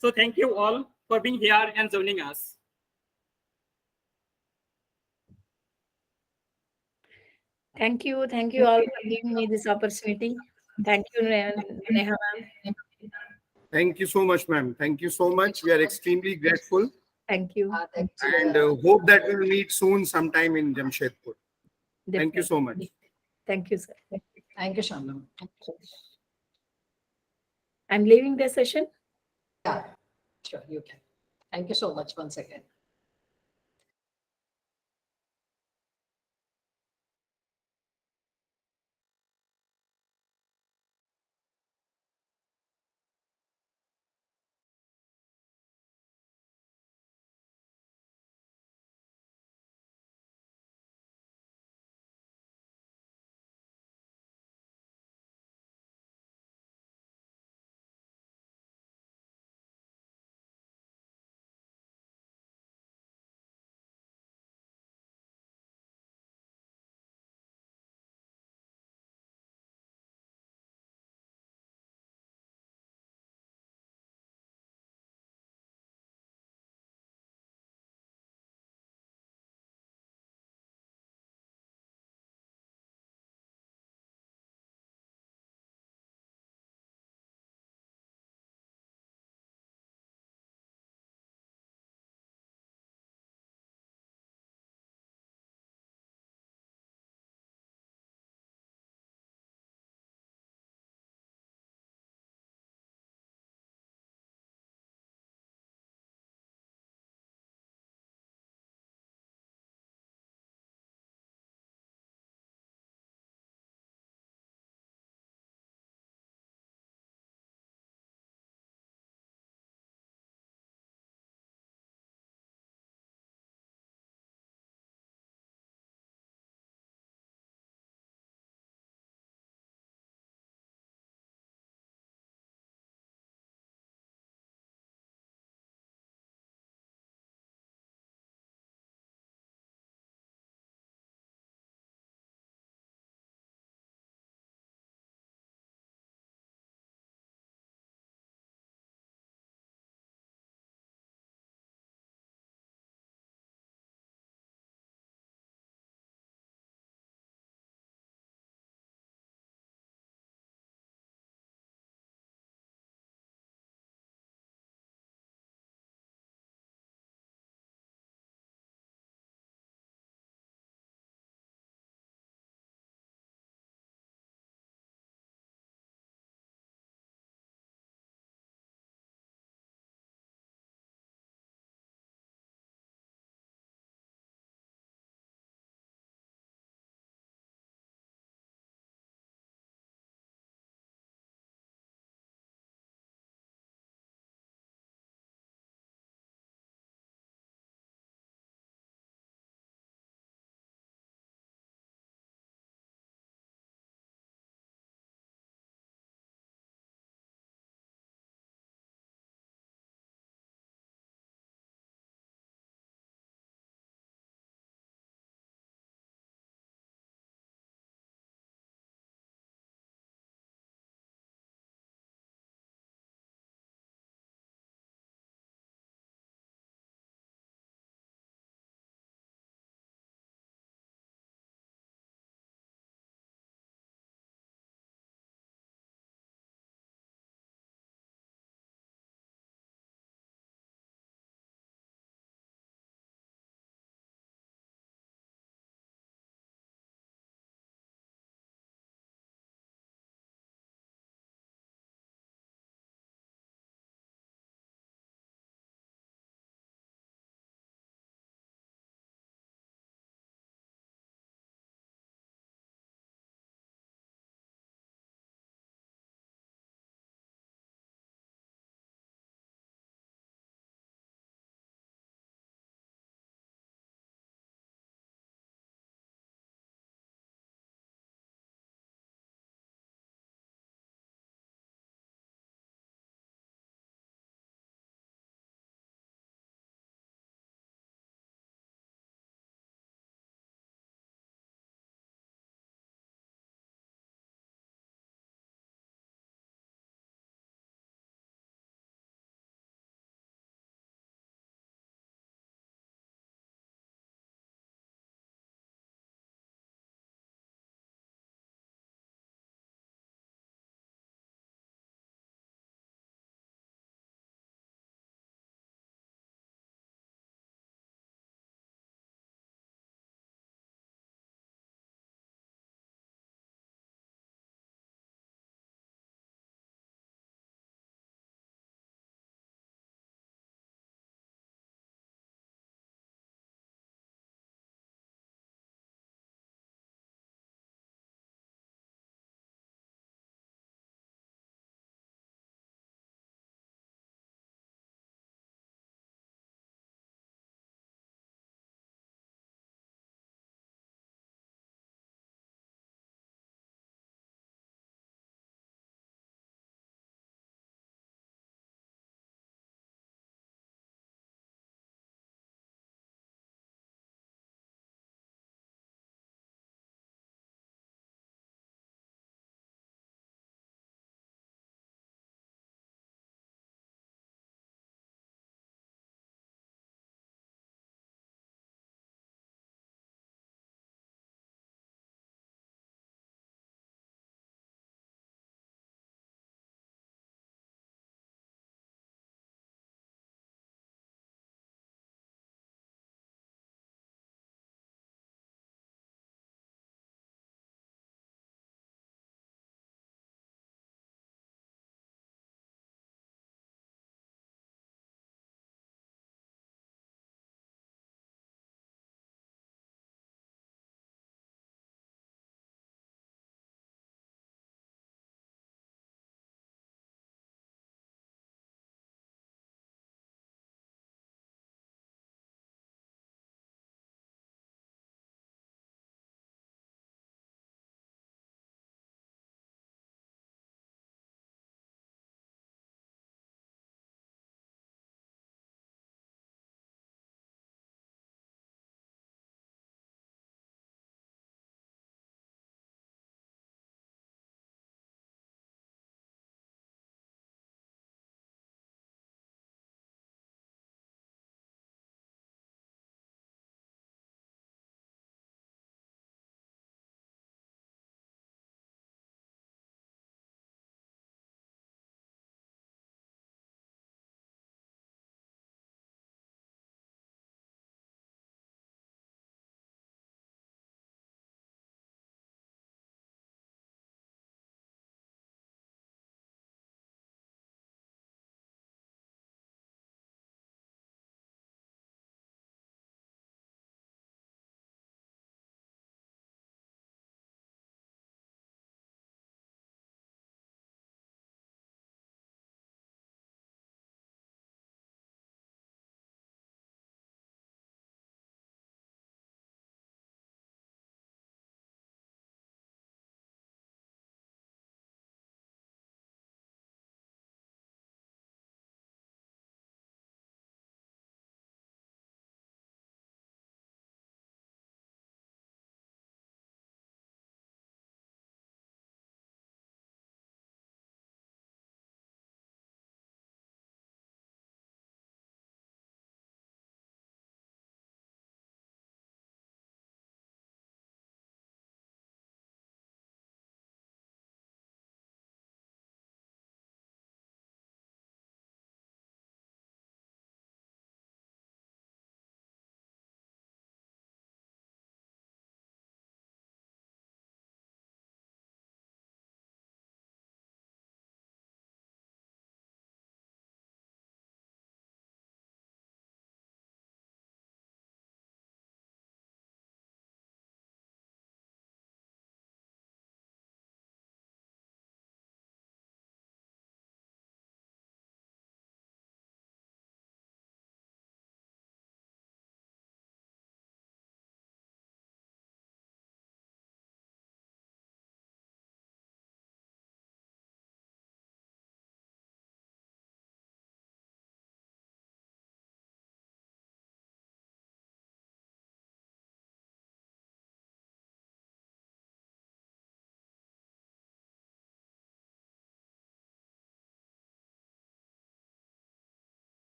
So thank you all for being here and joining us. Thank you all for giving me this opportunity. Thank you, Neha ma'am. Thank you so much, ma'am. Thank you so much. We are extremely grateful Thank you. Thank you. and hope that we will meet soon sometime in Jamshedpur. Thank you so much. Thank you, sir. Thank you, Shamla. I'm leaving the session. Yeah, sure, you can. Thank you so much once again.